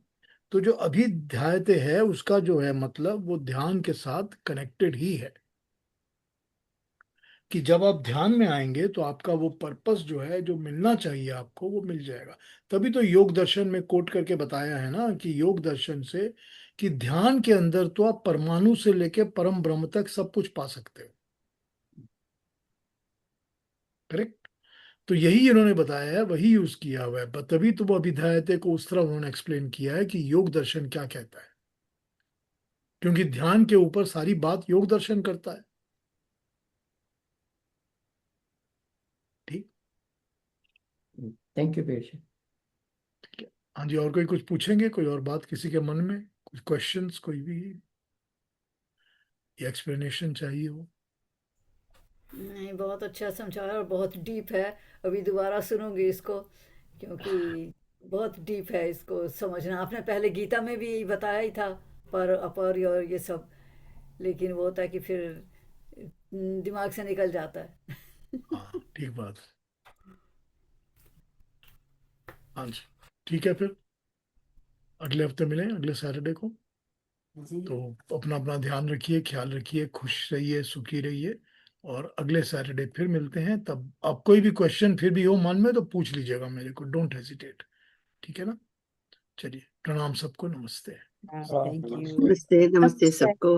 तो जो अभिध्यायते है उसका जो है मतलब वो ध्यान के साथ कनेक्टेड ही है, कि जब आप ध्यान में आएंगे तो आपका वो पर्पस जो है, जो मिलना चाहिए आपको, वो मिल जाएगा। तभी तो योग दर्शन में कोट करके बताया है ना कि योग दर्शन से, कि ध्यान के अंदर तो आप परमाणु से लेके परम ब्रह्म तक सब कुछ पा सकते हो। करेक्ट? तो यही इन्होंने बताया है, वही यूज किया हुआ है, तभी तो वो अभिधायते को उस तरह उन्होंने एक्सप्लेन किया है कि योग दर्शन क्या कहता है। क्योंकि ध्यान के ऊपर सारी बात योग दर्शन करता है। ठीक। Thank you Piyush. हाँ जी, और कोई कुछ पूछेंगे? कोई और बात किसी के मन में, कुछ क्वेश्चंस, कोई भी एक्सप्लेनेशन चाहिए हो? नहीं, बहुत अच्छा समझाया और बहुत डीप है। अभी दोबारा सुनूंगी इसको, क्योंकि बहुत डीप है इसको समझना। आपने पहले गीता में भी बताया ही था, पर अपर और ये सब, लेकिन वो होता है कि फिर दिमाग से निकल जाता है। हाँ, ठीक बात है। हाँ जी, ठीक है, फिर अगले हफ्ते मिलें, अगले सैटरडे को। जी तो अपना अपना ध्यान रखिए, ख्याल रखिए, खुश रहिए, सुखी रहिए, और अगले सैटरडे फिर मिलते हैं। तब आप कोई भी क्वेश्चन फिर भी हो मन में तो पूछ लीजिएगा मेरे को, डोंट हेजिटेट। ठीक है ना? चलिए, प्रणाम सबको, नमस्ते। Thank you. नमस्ते नमस्ते अच्छा। सबको।